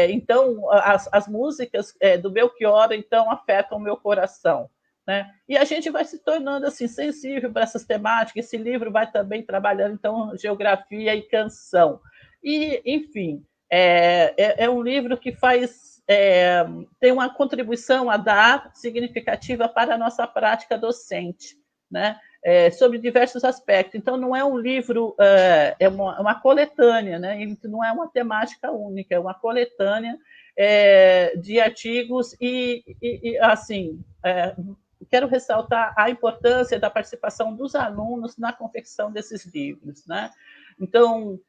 [SPEAKER 2] então, as músicas do Belchior, então, afetam o meu coração. Né? E a gente vai se tornando assim, sensível para essas temáticas. Esse livro vai também trabalhando, então, geografia e canção. E, enfim, é um livro que tem uma contribuição a dar significativa para a nossa prática docente, né? Sobre diversos aspectos. Então, não é um livro, é uma coletânea, né? Não é uma temática única, é uma coletânea de artigos e assim, quero ressaltar a importância da participação dos alunos na confecção desses livros, né? Então,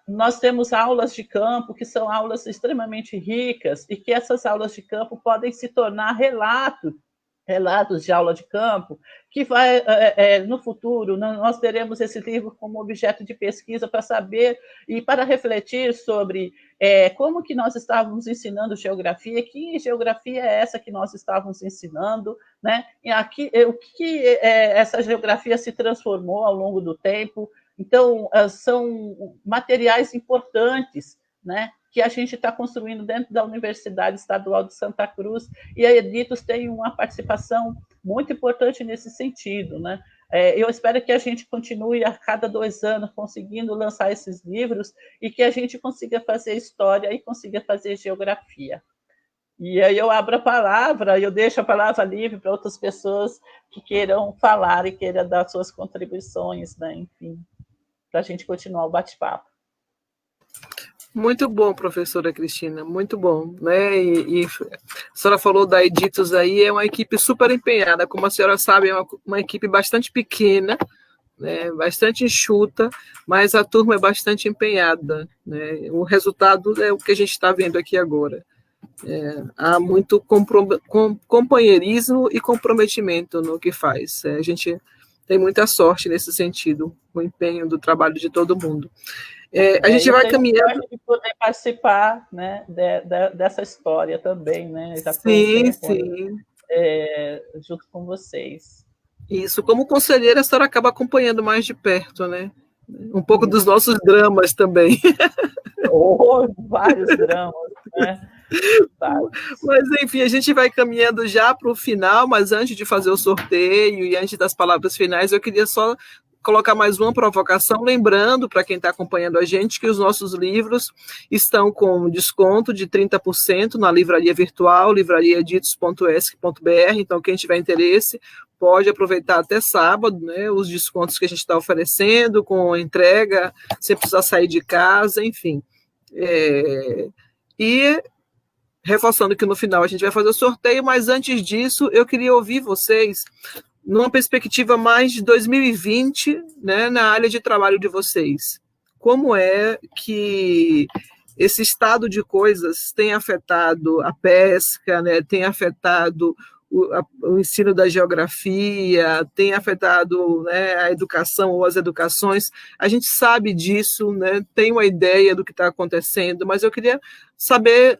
[SPEAKER 2] nós temos aulas de campo que são aulas extremamente ricas e que essas aulas de campo podem se tornar relatos de aula de campo, que vai, no futuro, nós teremos esse livro como objeto de pesquisa para saber e para refletir sobre como que nós estávamos ensinando geografia, que geografia é essa que nós estávamos ensinando, né? E aqui, o que essa geografia se transformou ao longo do tempo. Então, são materiais importantes, né, que a gente está construindo dentro da Universidade Estadual de Santa Cruz, e a Editos tem uma participação muito importante nesse sentido, né? Eu espero que a gente continue a cada 2 anos conseguindo lançar esses livros e que a gente consiga fazer história e consiga fazer geografia. E aí eu abro a palavra, eu deixo a palavra livre para outras pessoas que queiram falar e queiram dar suas contribuições, né? Enfim, para a gente continuar o bate-papo.
[SPEAKER 1] Muito bom, professora Cristina, muito bom, né? E a senhora falou da Editos aí, é uma equipe super empenhada, como a senhora sabe, é uma equipe bastante pequena, né? Bastante enxuta, mas a turma é bastante empenhada, né? O resultado é o que a gente está vendo aqui agora. Há muito companheirismo e comprometimento no que faz. A gente tem muita sorte nesse sentido, o empenho do trabalho de todo mundo. A gente vai caminhando.
[SPEAKER 2] De poder participar, né, dessa história também, né? Já
[SPEAKER 1] sim.
[SPEAKER 2] Junto com vocês.
[SPEAKER 1] Isso, como conselheira, a senhora acaba acompanhando mais de perto, né? Um pouco dos nossos dramas também.
[SPEAKER 2] Vários dramas, né?
[SPEAKER 1] Mas, enfim, a gente vai caminhando já para o final, mas antes de fazer o sorteio e antes das palavras finais, eu queria só colocar mais uma provocação, lembrando para quem está acompanhando a gente que os nossos livros estão com desconto de 30% na livraria virtual, livrariaeditos.esc.br, então quem tiver interesse pode aproveitar até sábado, né, os descontos que a gente está oferecendo, com entrega, sem precisar sair de casa, enfim. E reforçando que no final a gente vai fazer o sorteio, mas antes disso eu queria ouvir vocês numa perspectiva mais de 2020, né, na área de trabalho de vocês. Como é que esse estado de coisas tem afetado a pesca, né, tem afetado o ensino da geografia, tem afetado, né, a educação ou as educações? A gente sabe disso, né, tem uma ideia do que está acontecendo, mas eu queria saber,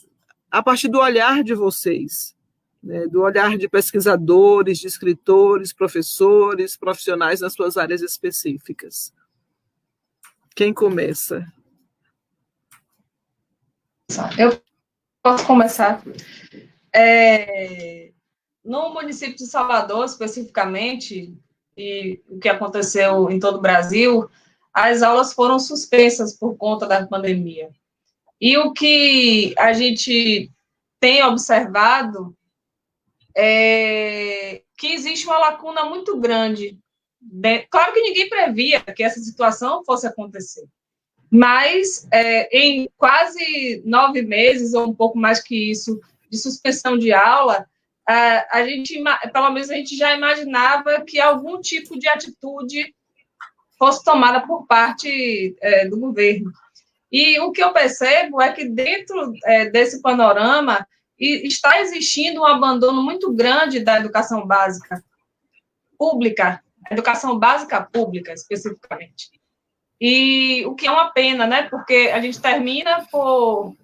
[SPEAKER 1] a partir do olhar de vocês, né, do olhar de pesquisadores, de escritores, professores, profissionais nas suas áreas específicas. Quem começa?
[SPEAKER 4] Eu posso começar. No município de Salvador, especificamente, e o que aconteceu em todo o Brasil, as aulas foram suspensas por conta da pandemia. E o que a gente tem observado é que existe uma lacuna muito grande. Claro que ninguém previa que essa situação fosse acontecer, mas em quase 9 meses, ou um pouco mais que isso, de suspensão de aula, a gente, pelo menos a gente já imaginava que algum tipo de atitude fosse tomada por parte do governo. E o que eu percebo é que dentro desse panorama está existindo um abandono muito grande da educação básica. pública, a educação básica pública, especificamente. E o que é uma pena, né? Porque a gente termina por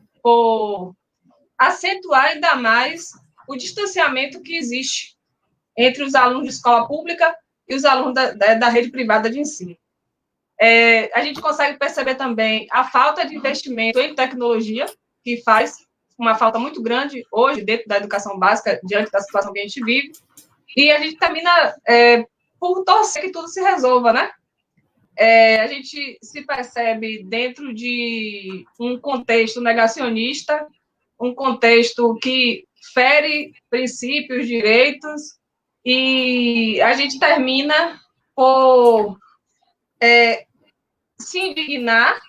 [SPEAKER 4] acentuar ainda mais o distanciamento que existe entre os alunos de escola pública e os alunos da rede privada de ensino. A gente consegue perceber também a falta de investimento em tecnologia, que faz uma falta muito grande hoje dentro da educação básica, diante da situação que a gente vive, e a gente termina por torcer que tudo se resolva, né? A gente se percebe dentro de um contexto negacionista, um contexto que fere princípios, direitos, e a gente termina por se indignar,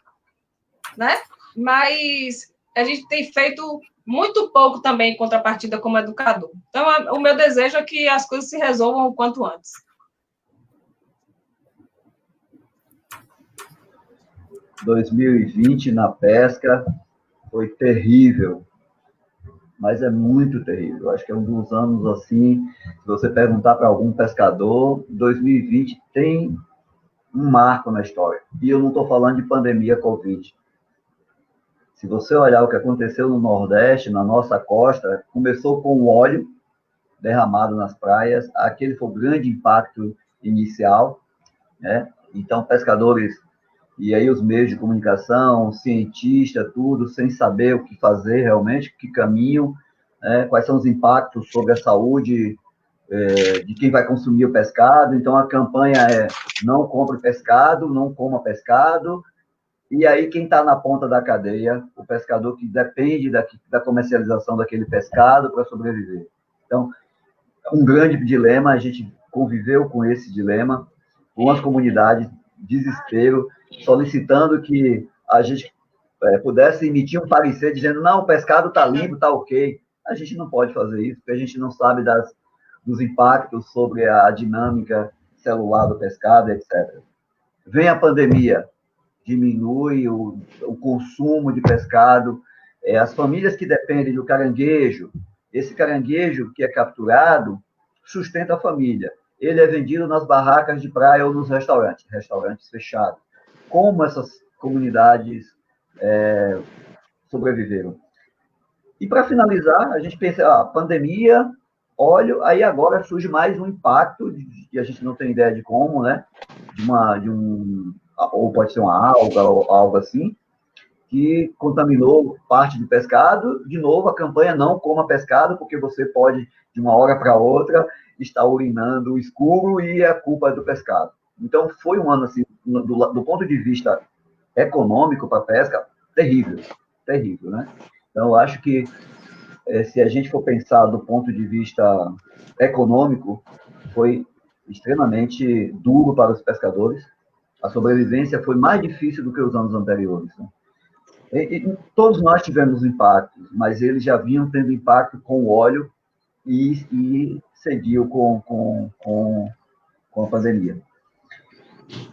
[SPEAKER 4] né? Mas a gente tem feito muito pouco também em contrapartida como educador. Então, o meu desejo é que as coisas se resolvam o quanto antes.
[SPEAKER 3] Em 2020, na pesca, foi terrível, mas é muito terrível. Acho que é um dos anos, assim, se você perguntar para algum pescador, 2020 tem um marco na história. E eu não estou falando de pandemia Covid. Se você olhar o que aconteceu no Nordeste, na nossa costa, começou com o óleo derramado nas praias, aquele foi o grande impacto inicial, né? Então, pescadores, e aí os meios de comunicação, cientistas, tudo, sem saber o que fazer realmente, que caminho, né? Quais são os impactos sobre a saúde de quem vai consumir o pescado. Então, a campanha é não compre pescado, não coma pescado. E aí, quem está na ponta da cadeia, o pescador que depende da comercialização daquele pescado para sobreviver. Então, um grande dilema, a gente conviveu com esse dilema, com as comunidades, desespero, solicitando que a gente pudesse emitir um parecer dizendo, não, o pescado está limpo, está ok. A gente não pode fazer isso, porque a gente não sabe dos impactos sobre a dinâmica celular do pescado, etc. Vem a pandemia, diminui o consumo de pescado, as famílias que dependem do caranguejo, esse caranguejo que é capturado sustenta a família. Ele é vendido nas barracas de praia ou nos restaurantes fechados. Como essas comunidades sobreviveram? E para finalizar, a gente pensa, pandemia, óleo, aí agora surge mais um impacto, que a gente não tem ideia de como, né? Ou pode ser uma alga, ou algo assim, que contaminou parte do pescado. De novo, a campanha não coma pescado, porque você pode, de uma hora para outra, estar urinando escuro e a culpa é do pescado. Então, foi um ano, assim, do ponto de vista econômico para a pesca, terrível, né? Então, eu acho que, se a gente for pensar do ponto de vista econômico, foi extremamente duro para os pescadores. A sobrevivência foi mais difícil do que os anos anteriores, né? E todos nós tivemos impactos, mas eles já vinham tendo impacto com o óleo e seguiu com a pandemia.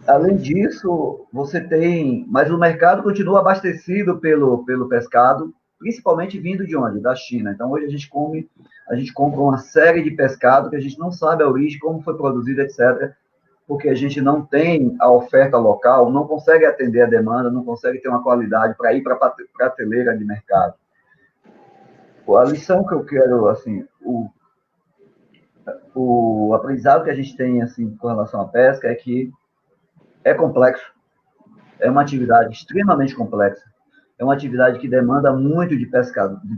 [SPEAKER 3] Além disso, você tem... Mas o mercado continua abastecido pelo pescado, principalmente vindo de onde? Da China. Então, hoje a gente compra uma série de pescado que a gente não sabe a origem, como foi produzido, etc., porque a gente não tem a oferta local, não consegue atender a demanda, não consegue ter uma qualidade para ir para a prateleira de mercado. A lição que eu quero, assim, o aprendizado que a gente tem, assim, com relação à pesca é que é complexo, é uma atividade extremamente complexa, é uma atividade que demanda muito de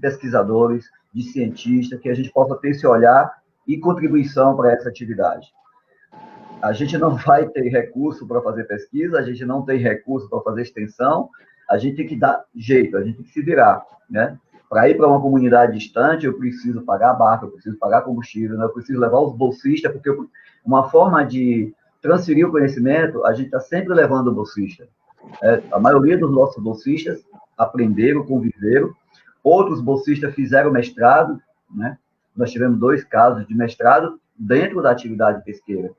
[SPEAKER 3] pesquisadores, de cientistas, que a gente possa ter esse olhar e contribuição para essa atividade. A gente não vai ter recurso para fazer pesquisa, a gente não tem recurso para fazer extensão, a gente tem que dar jeito, a gente tem que se virar, né? Para ir para uma comunidade distante, eu preciso pagar barco, eu preciso pagar combustível, né? Eu preciso levar os bolsistas, porque uma forma de transferir o conhecimento, a gente está sempre levando o bolsista. A maioria dos nossos bolsistas aprenderam, conviveram, outros bolsistas fizeram mestrado, né? Nós tivemos 2 casos de mestrado dentro da atividade pesqueira.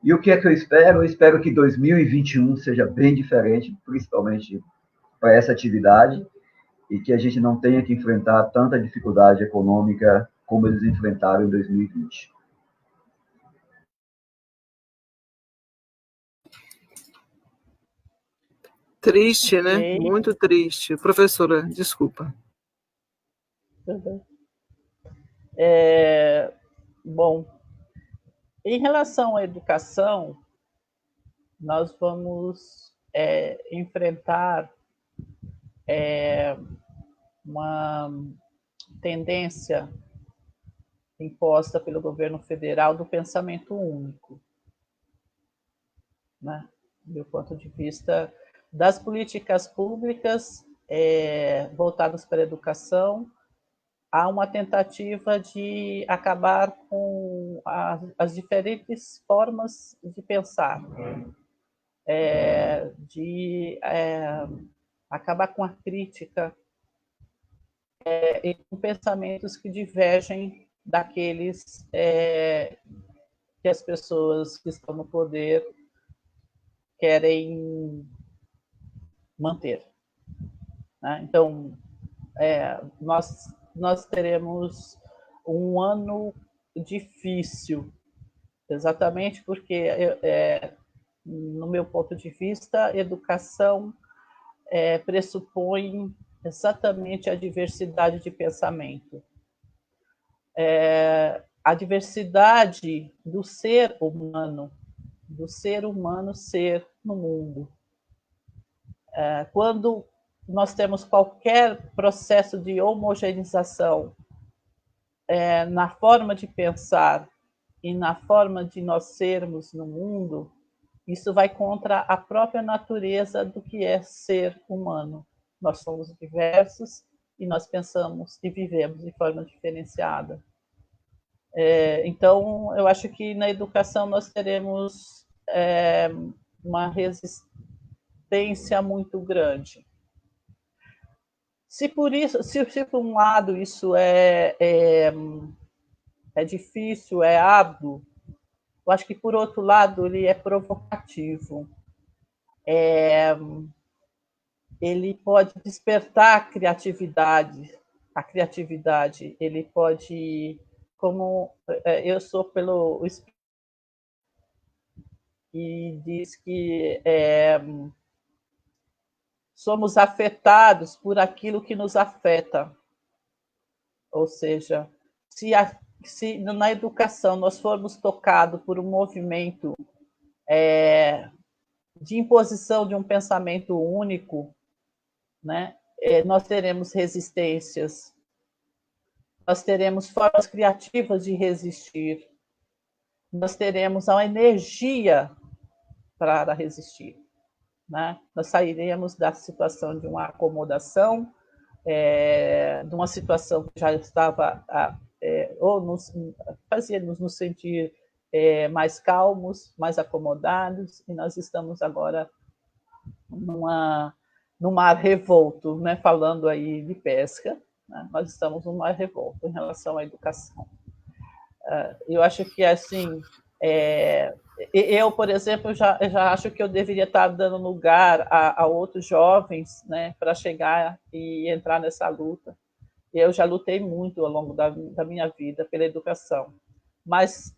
[SPEAKER 3] E o que é que eu espero? Eu espero que 2021 seja bem diferente, principalmente para essa atividade, e que a gente não tenha que enfrentar tanta dificuldade econômica como eles enfrentaram em 2020.
[SPEAKER 1] Triste, né? Muito triste. Professora, desculpa.
[SPEAKER 2] Bom, em relação à educação, nós vamos enfrentar uma tendência imposta pelo governo federal do pensamento único, né? Do ponto de vista das políticas públicas voltadas para a educação, há uma tentativa de acabar com as diferentes formas de pensar, de acabar com a crítica e com pensamentos que divergem daqueles que as pessoas que estão no poder querem manter, né? Então, nós teremos um ano difícil, exatamente porque, no meu ponto de vista, a educação pressupõe exatamente a diversidade de pensamento. A diversidade do ser humano ser no mundo. Quando nós temos qualquer processo de homogeneização na forma de pensar e na forma de nós sermos no mundo, isso vai contra a própria natureza do que é ser humano. Nós somos diversos e nós pensamos e vivemos de forma diferenciada. Então, eu acho que na educação nós teremos uma resistência muito grande. Se por um lado isso é difícil, é árduo, eu acho que por outro lado ele é provocativo. Ele pode despertar a criatividade, ele pode, como eu sou pelo e diz que somos afetados por aquilo que nos afeta. Ou seja, se na educação nós formos tocados por um movimento de imposição de um pensamento único, né, nós teremos resistências, nós teremos formas criativas de resistir, nós teremos a energia para resistir, né? Nós sairemos da situação de uma acomodação, de uma situação que já estava, fazia-nos nos sentir mais calmos, mais acomodados, e nós estamos agora num mar revolto, né? Falando aí de pesca, né? Nós estamos num mar revolto em relação à educação. Eu acho que, assim, eu, por exemplo, já acho que eu deveria estar dando lugar a outros jovens, né, para chegar e entrar nessa luta. Eu já lutei muito ao longo da minha vida pela educação, mas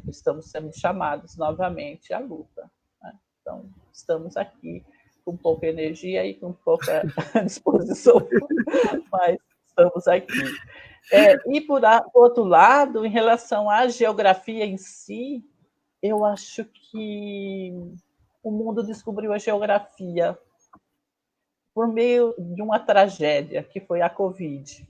[SPEAKER 2] estamos sendo chamados novamente à luta, né? Então, estamos aqui com pouca energia e com pouca disposição, mas estamos aqui. E, por outro lado, em relação à geografia em si, eu acho que o mundo descobriu a geografia por meio de uma tragédia, que foi a Covid,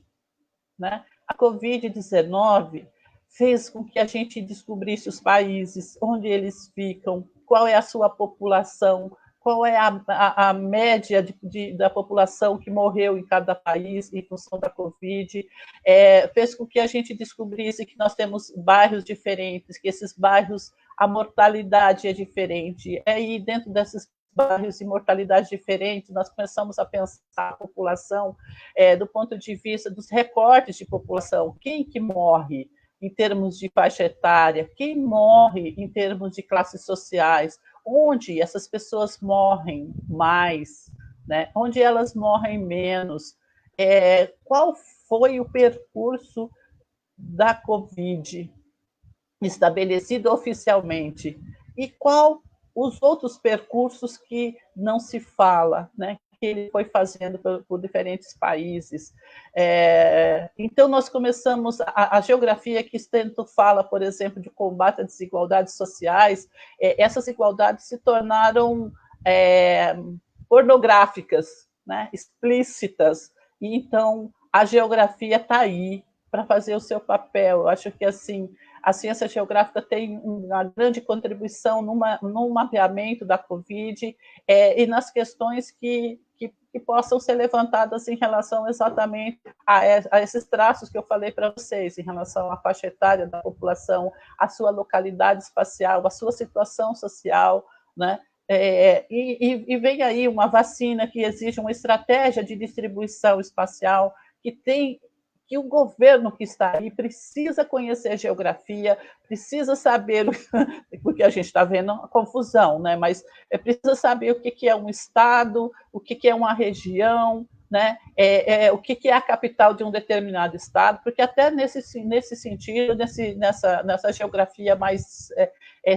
[SPEAKER 2] né? A Covid-19 fez com que a gente descobrisse os países, onde eles ficam, qual é a sua população, qual é a média da população que morreu em cada país em função da Covid, fez com que a gente descobrisse que nós temos bairros diferentes, que esses bairros, a mortalidade é diferente, e dentro desses bairros e mortalidades diferentes, nós começamos a pensar a população do ponto de vista dos recortes de população, quem que morre em termos de faixa etária, quem morre em termos de classes sociais, onde essas pessoas morrem mais, né? Onde elas morrem menos, qual foi o percurso da Covid estabelecido oficialmente e qual os outros percursos que não se fala, né, que ele foi fazendo por diferentes países. Então, nós começamos, a geografia que Stento fala, por exemplo, de combate às desigualdades sociais, essas desigualdades se tornaram pornográficas, né, explícitas, e então a geografia está aí para fazer o seu papel. Eu acho que assim, a ciência geográfica tem uma grande contribuição no mapeamento da Covid e nas questões que possam ser levantadas em relação exatamente a esses traços que eu falei para vocês, em relação à faixa etária da população, a sua localidade espacial, a sua situação social, né? E vem aí uma vacina que exige uma estratégia de distribuição espacial que o governo que está aí precisa conhecer geografia, precisa saber, porque a gente está vendo a confusão, né? Mas precisa saber o que é um estado, o que é uma região, né? O que é a capital de um determinado estado, porque até nesse sentido, nessa geografia mais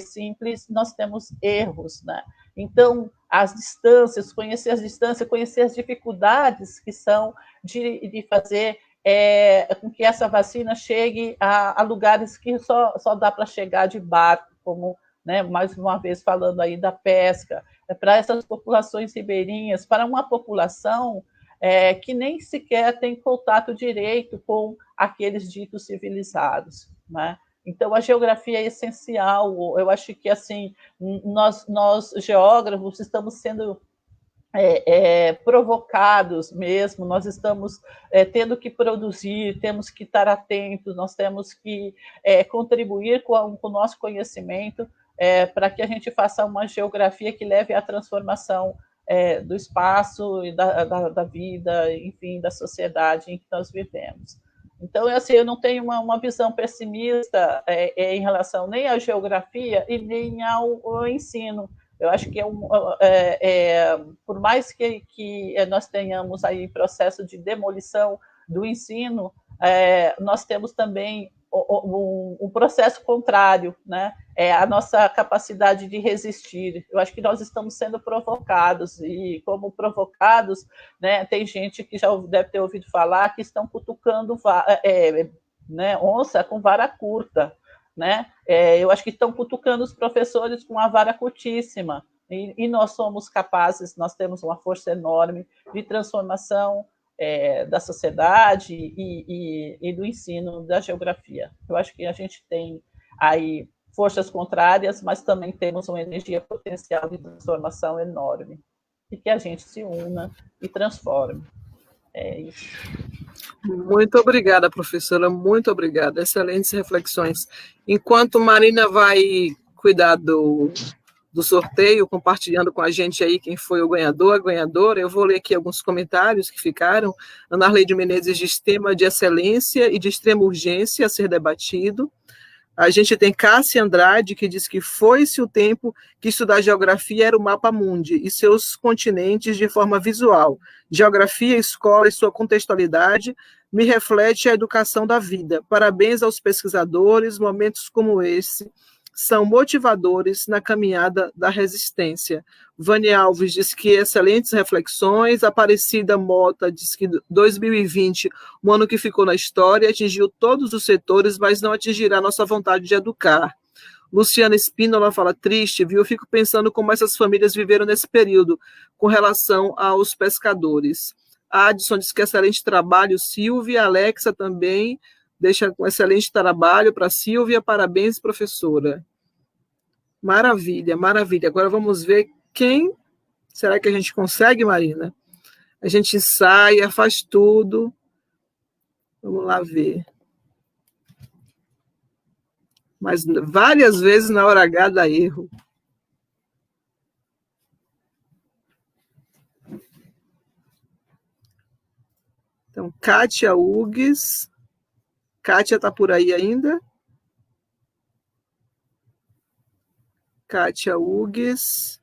[SPEAKER 2] simples, nós temos erros, né? Então, as distâncias, conhecer as dificuldades que são de fazer com que essa vacina chegue a lugares que só dá para chegar de barco, como, né, mais uma vez falando aí da pesca, para essas populações ribeirinhas, para uma população que nem sequer tem contato direito com aqueles ditos civilizados, né? Então, a geografia é essencial. Eu acho que assim nós geógrafos estamos sendo provocados mesmo, nós estamos tendo que produzir, temos que estar atentos, nós temos que contribuir com o nosso conhecimento para que a gente faça uma geografia que leve à transformação do espaço e da vida, enfim, da sociedade em que nós vivemos. Então, assim, eu não tenho uma visão pessimista em relação nem à geografia e nem ao ensino. Eu acho que por mais que nós tenhamos aí processo de demolição do ensino, nós temos também um processo contrário, né? A nossa capacidade de resistir. Eu acho que nós estamos sendo provocados, e como provocados, né, tem gente que já deve ter ouvido falar que estão cutucando né, onça com vara curta, né? Eu acho que estão cutucando os professores com a vara curtíssima, e nós somos capazes, nós temos uma força enorme de transformação da sociedade e do ensino da geografia. Eu acho que a gente tem aí forças contrárias, mas também temos uma energia potencial de transformação enorme, e que a gente se una e transforme. É isso.
[SPEAKER 1] Muito obrigada, professora, muito obrigada. Excelentes reflexões. Enquanto Marina vai cuidar do sorteio, compartilhando com a gente aí quem foi o ganhador, a ganhadora, eu vou ler aqui alguns comentários que ficaram. Ana Arleide Menezes diz: tema de excelência e de extrema urgência a ser debatido. A gente tem Cássia Andrade, que diz que foi-se o tempo que estudar geografia era o mapa mundi e seus continentes de forma visual. Geografia, escola e sua contextualidade me reflete a educação da vida. Parabéns aos pesquisadores, momentos como esse são motivadores na caminhada da resistência. Vânia Alves diz que excelentes reflexões. Aparecida Mota diz que 2020, um ano que ficou na história, atingiu todos os setores, mas não atingirá nossa vontade de educar. Luciana Espínola fala: triste, viu? Eu fico pensando como essas famílias viveram nesse período com relação aos pescadores. A Adson diz que excelente trabalho, Silvia. Alexa também deixa um excelente trabalho para Silvia. Parabéns, professora. Maravilha, maravilha. Agora vamos ver quem será que a gente consegue, Marina? A gente ensaia, faz tudo. Vamos lá ver. Mas várias vezes na hora H dá erro. Então, Kátia Hugues. Kátia está por aí ainda? Kátia Hugues.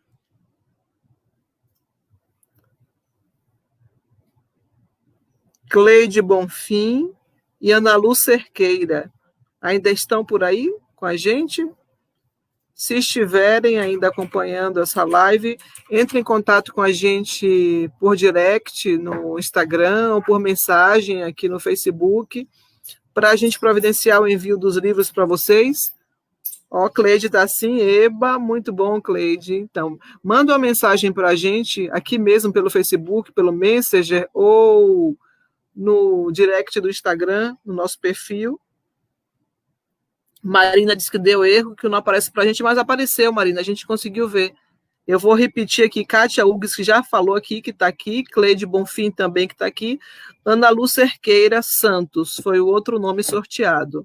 [SPEAKER 1] Cleide Bonfim e Ana Lu Cerqueira. Ainda estão por aí com a gente? Se estiverem ainda acompanhando essa live, entre em contato com a gente por direct no Instagram ou por mensagem aqui no Facebook, para a gente providenciar o envio dos livros para vocês. Ó, Cleide está assim, eba, muito bom, Cleide. Então, manda uma mensagem para a gente aqui mesmo pelo Facebook, pelo Messenger ou no direct do Instagram, no nosso perfil. Marina disse que deu erro, que não aparece para a gente, mas apareceu, Marina, a gente conseguiu ver. Eu vou repetir aqui, Kátia Hugues, que já falou aqui, que está aqui, Cleide Bonfim também, que está aqui, Ana Lu Cerqueira Santos, foi o outro nome sorteado.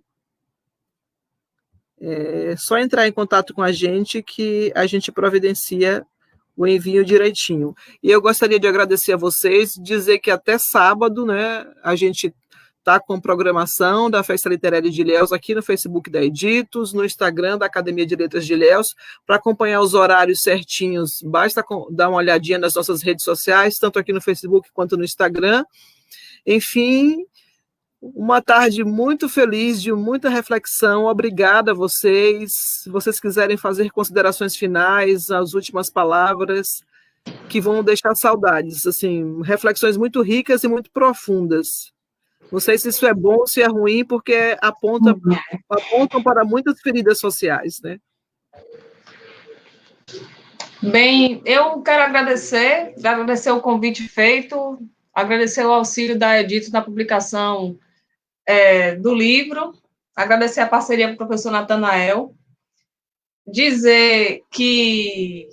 [SPEAKER 1] É só entrar em contato com a gente que a gente providencia o envio direitinho. E eu gostaria de agradecer a vocês, dizer que até sábado, né, a gente está com programação da Festa Literária de Ilhéus aqui no Facebook da Editos, no Instagram da Academia de Letras de Ilhéus. Para acompanhar os horários certinhos, basta dar uma olhadinha nas nossas redes sociais, tanto aqui no Facebook quanto no Instagram. Enfim, uma tarde muito feliz, de muita reflexão. Obrigada a vocês. Se vocês quiserem fazer considerações finais, as últimas palavras, que vão deixar saudades, assim, reflexões muito ricas e muito profundas. Não sei se isso é bom ou se é ruim, porque apontam para muitas feridas sociais, né?
[SPEAKER 4] Bem, eu quero agradecer o convite feito, agradecer o auxílio da Editos na publicação do livro, agradecer a parceria com o professor Natanael, dizer que,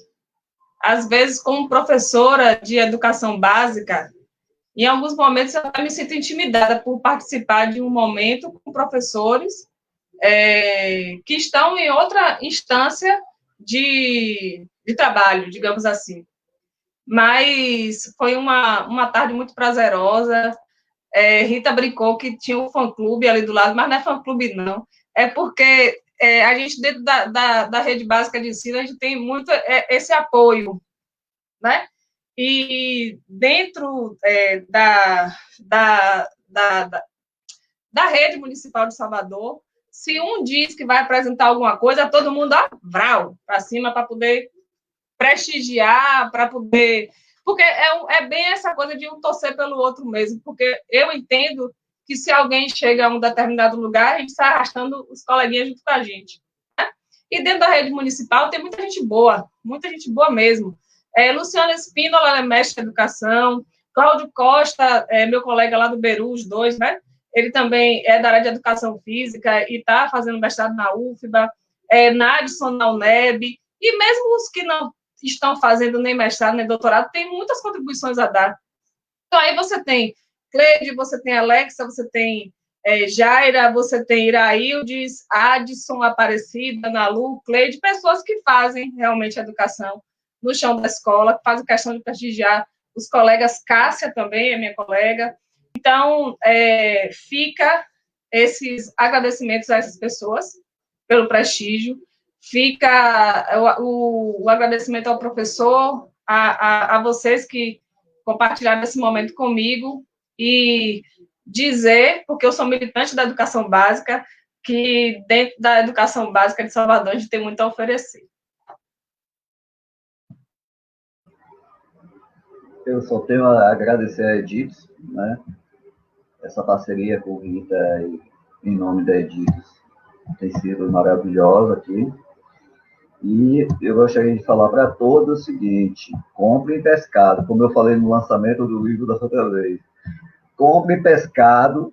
[SPEAKER 4] às vezes, como professora de educação básica, em alguns momentos eu me sinto intimidada por participar de um momento com professores que estão em outra instância de trabalho, digamos assim. Mas foi uma tarde muito prazerosa. Rita brincou que tinha um fã-clube ali do lado, mas não é fã-clube, não. É porque a gente, dentro da rede básica de ensino, a gente tem muito esse apoio, né? E dentro da rede municipal de Salvador, se um diz que vai apresentar alguma coisa, todo mundo vrau para cima para poder prestigiar, para poder... Porque é bem essa coisa de um torcer pelo outro mesmo, porque eu entendo que se alguém chega a um determinado lugar, a gente está arrastando os coleguinhas junto com a gente, né? E dentro da rede municipal tem muita gente boa mesmo. Luciana Espínola, ela é mestre de educação, Cláudio Costa, meu colega lá do Beru, os dois, né? Ele também é da área de educação física e está fazendo mestrado na UFBA, Nadson na UNEB, e mesmo os que não estão fazendo nem mestrado, nem doutorado, tem muitas contribuições a dar. Então, aí você tem Cleide, você tem Alexa, você tem Jaira, você tem Iraildes, Adson, Aparecida, Nalu, Cleide, pessoas que fazem realmente a educação no chão da escola, que fazem questão de prestigiar os colegas. Cássia também é minha colega. Então, fica esses agradecimentos a essas pessoas pelo prestígio, fica o agradecimento ao professor, a vocês que compartilharam esse momento comigo, e dizer, porque eu sou militante da educação básica, que dentro da educação básica de Salvador a gente tem muito a oferecer.
[SPEAKER 3] Eu só tenho a agradecer a Editos, né? Essa parceria com Rita em nome da Editos tem sido maravilhosa aqui. E eu gostaria de falar para todos o seguinte: comprem pescado, como eu falei no lançamento do livro da outra vez. Comprem pescado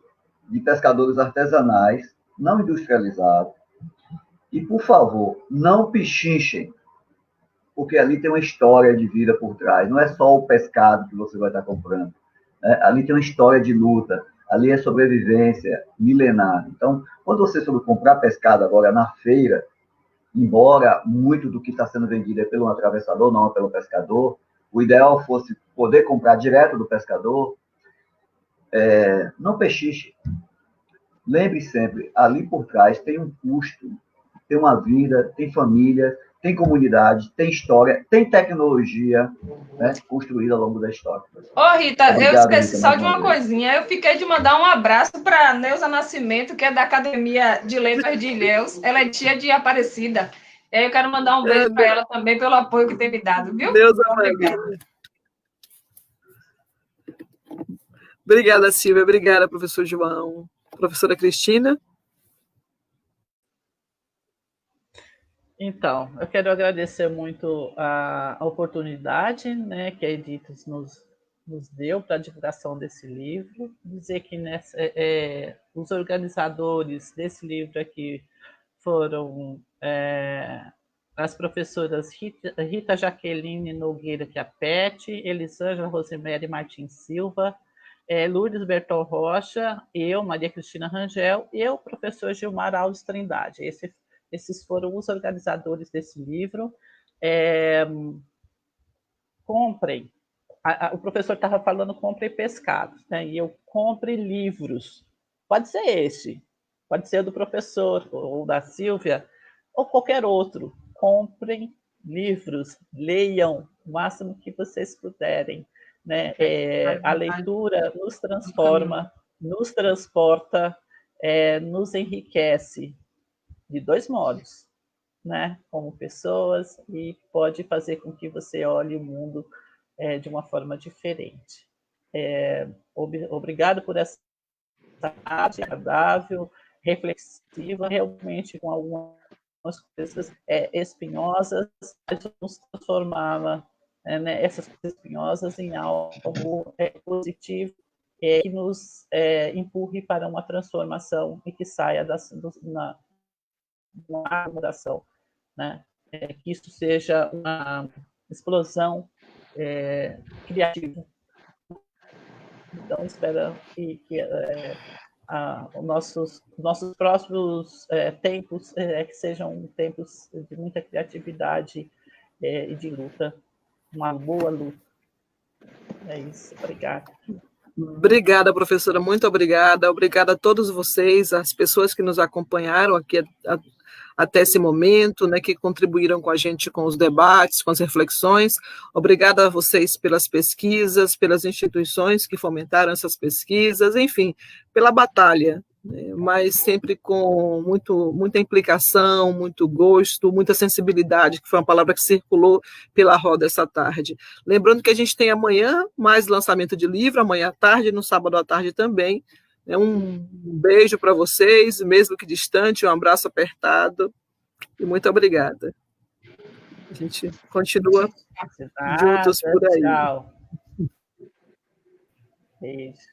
[SPEAKER 3] de pescadores artesanais, não industrializados. E, por favor, não pichinchem, porque ali tem uma história de vida por trás. Não é só o pescado que você vai estar comprando, né? Ali tem uma história de luta, ali é sobrevivência milenar. Então, quando você for comprar pescado agora na feira, embora muito do que está sendo vendido é pelo atravessador, não é pelo pescador, o ideal fosse poder comprar direto do pescador, não pechiche. Lembre sempre, ali por trás tem um custo, tem uma vida, tem família, tem comunidade, tem história, tem tecnologia, né, construída ao longo da história.
[SPEAKER 4] Rita, obrigado, eu esqueci Rita, só de uma coisinha. Eu fiquei de mandar um abraço para Neuza Nascimento, que é da Academia de Letras de Ilhéus. Ela é tia de Aparecida. Eu quero mandar um beijo para ela também pelo apoio que tem me dado, viu?
[SPEAKER 1] Deus obrigada. Obrigada, Silvia. Obrigada, professor João. Professora Cristina?
[SPEAKER 2] Então, eu quero agradecer muito a oportunidade, né, que a Editas nos deu para a divulgação desse livro. Dizer que os organizadores desse livro aqui foram as professoras Rita Jaqueline Nogueira Chiapetti, Elisângela Rosemary Martins Silva, Lourdes Bertol Rocha, eu, Maria Cristina Rangel, e o professor Gilmar Alves Trindade. Esses foram os organizadores desse livro. Comprem. O professor estava falando compre pescados, né? E eu compre livros. Pode ser esse, pode ser do professor, ou da Silvia, ou qualquer outro. Comprem livros, leiam o máximo que vocês puderem. Né? A leitura nos transforma, nos transporta, nos enriquece de dois modos, né? Como pessoas, e pode fazer com que você olhe o mundo de uma forma diferente. Obrigado por essa tarde agradável, reflexiva, realmente com algumas coisas espinhosas, mas vamos transformá-la, né, essas coisas espinhosas em algo positivo, que nos empurre para uma transformação e que saia uma acomodação, né? Que isso seja uma explosão criativa. Então, espero que os nossos próximos tempos que sejam tempos de muita criatividade e de luta, uma boa luta. É isso, obrigada.
[SPEAKER 1] Obrigada, professora, muito obrigada. Obrigada a todos vocês, as pessoas que nos acompanharam aqui até esse momento, né, que contribuíram com a gente com os debates, com as reflexões. Obrigada a vocês pelas pesquisas, pelas instituições que fomentaram essas pesquisas, enfim, pela batalha, né, mas sempre com muita implicação, muito gosto, muita sensibilidade, que foi uma palavra que circulou pela roda essa tarde. Lembrando que a gente tem amanhã mais lançamento de livro, amanhã à tarde, no sábado à tarde também. Um beijo para vocês, mesmo que distante, um abraço apertado e muito obrigada. A gente continua juntos por aí.
[SPEAKER 2] Tchau. Beijo.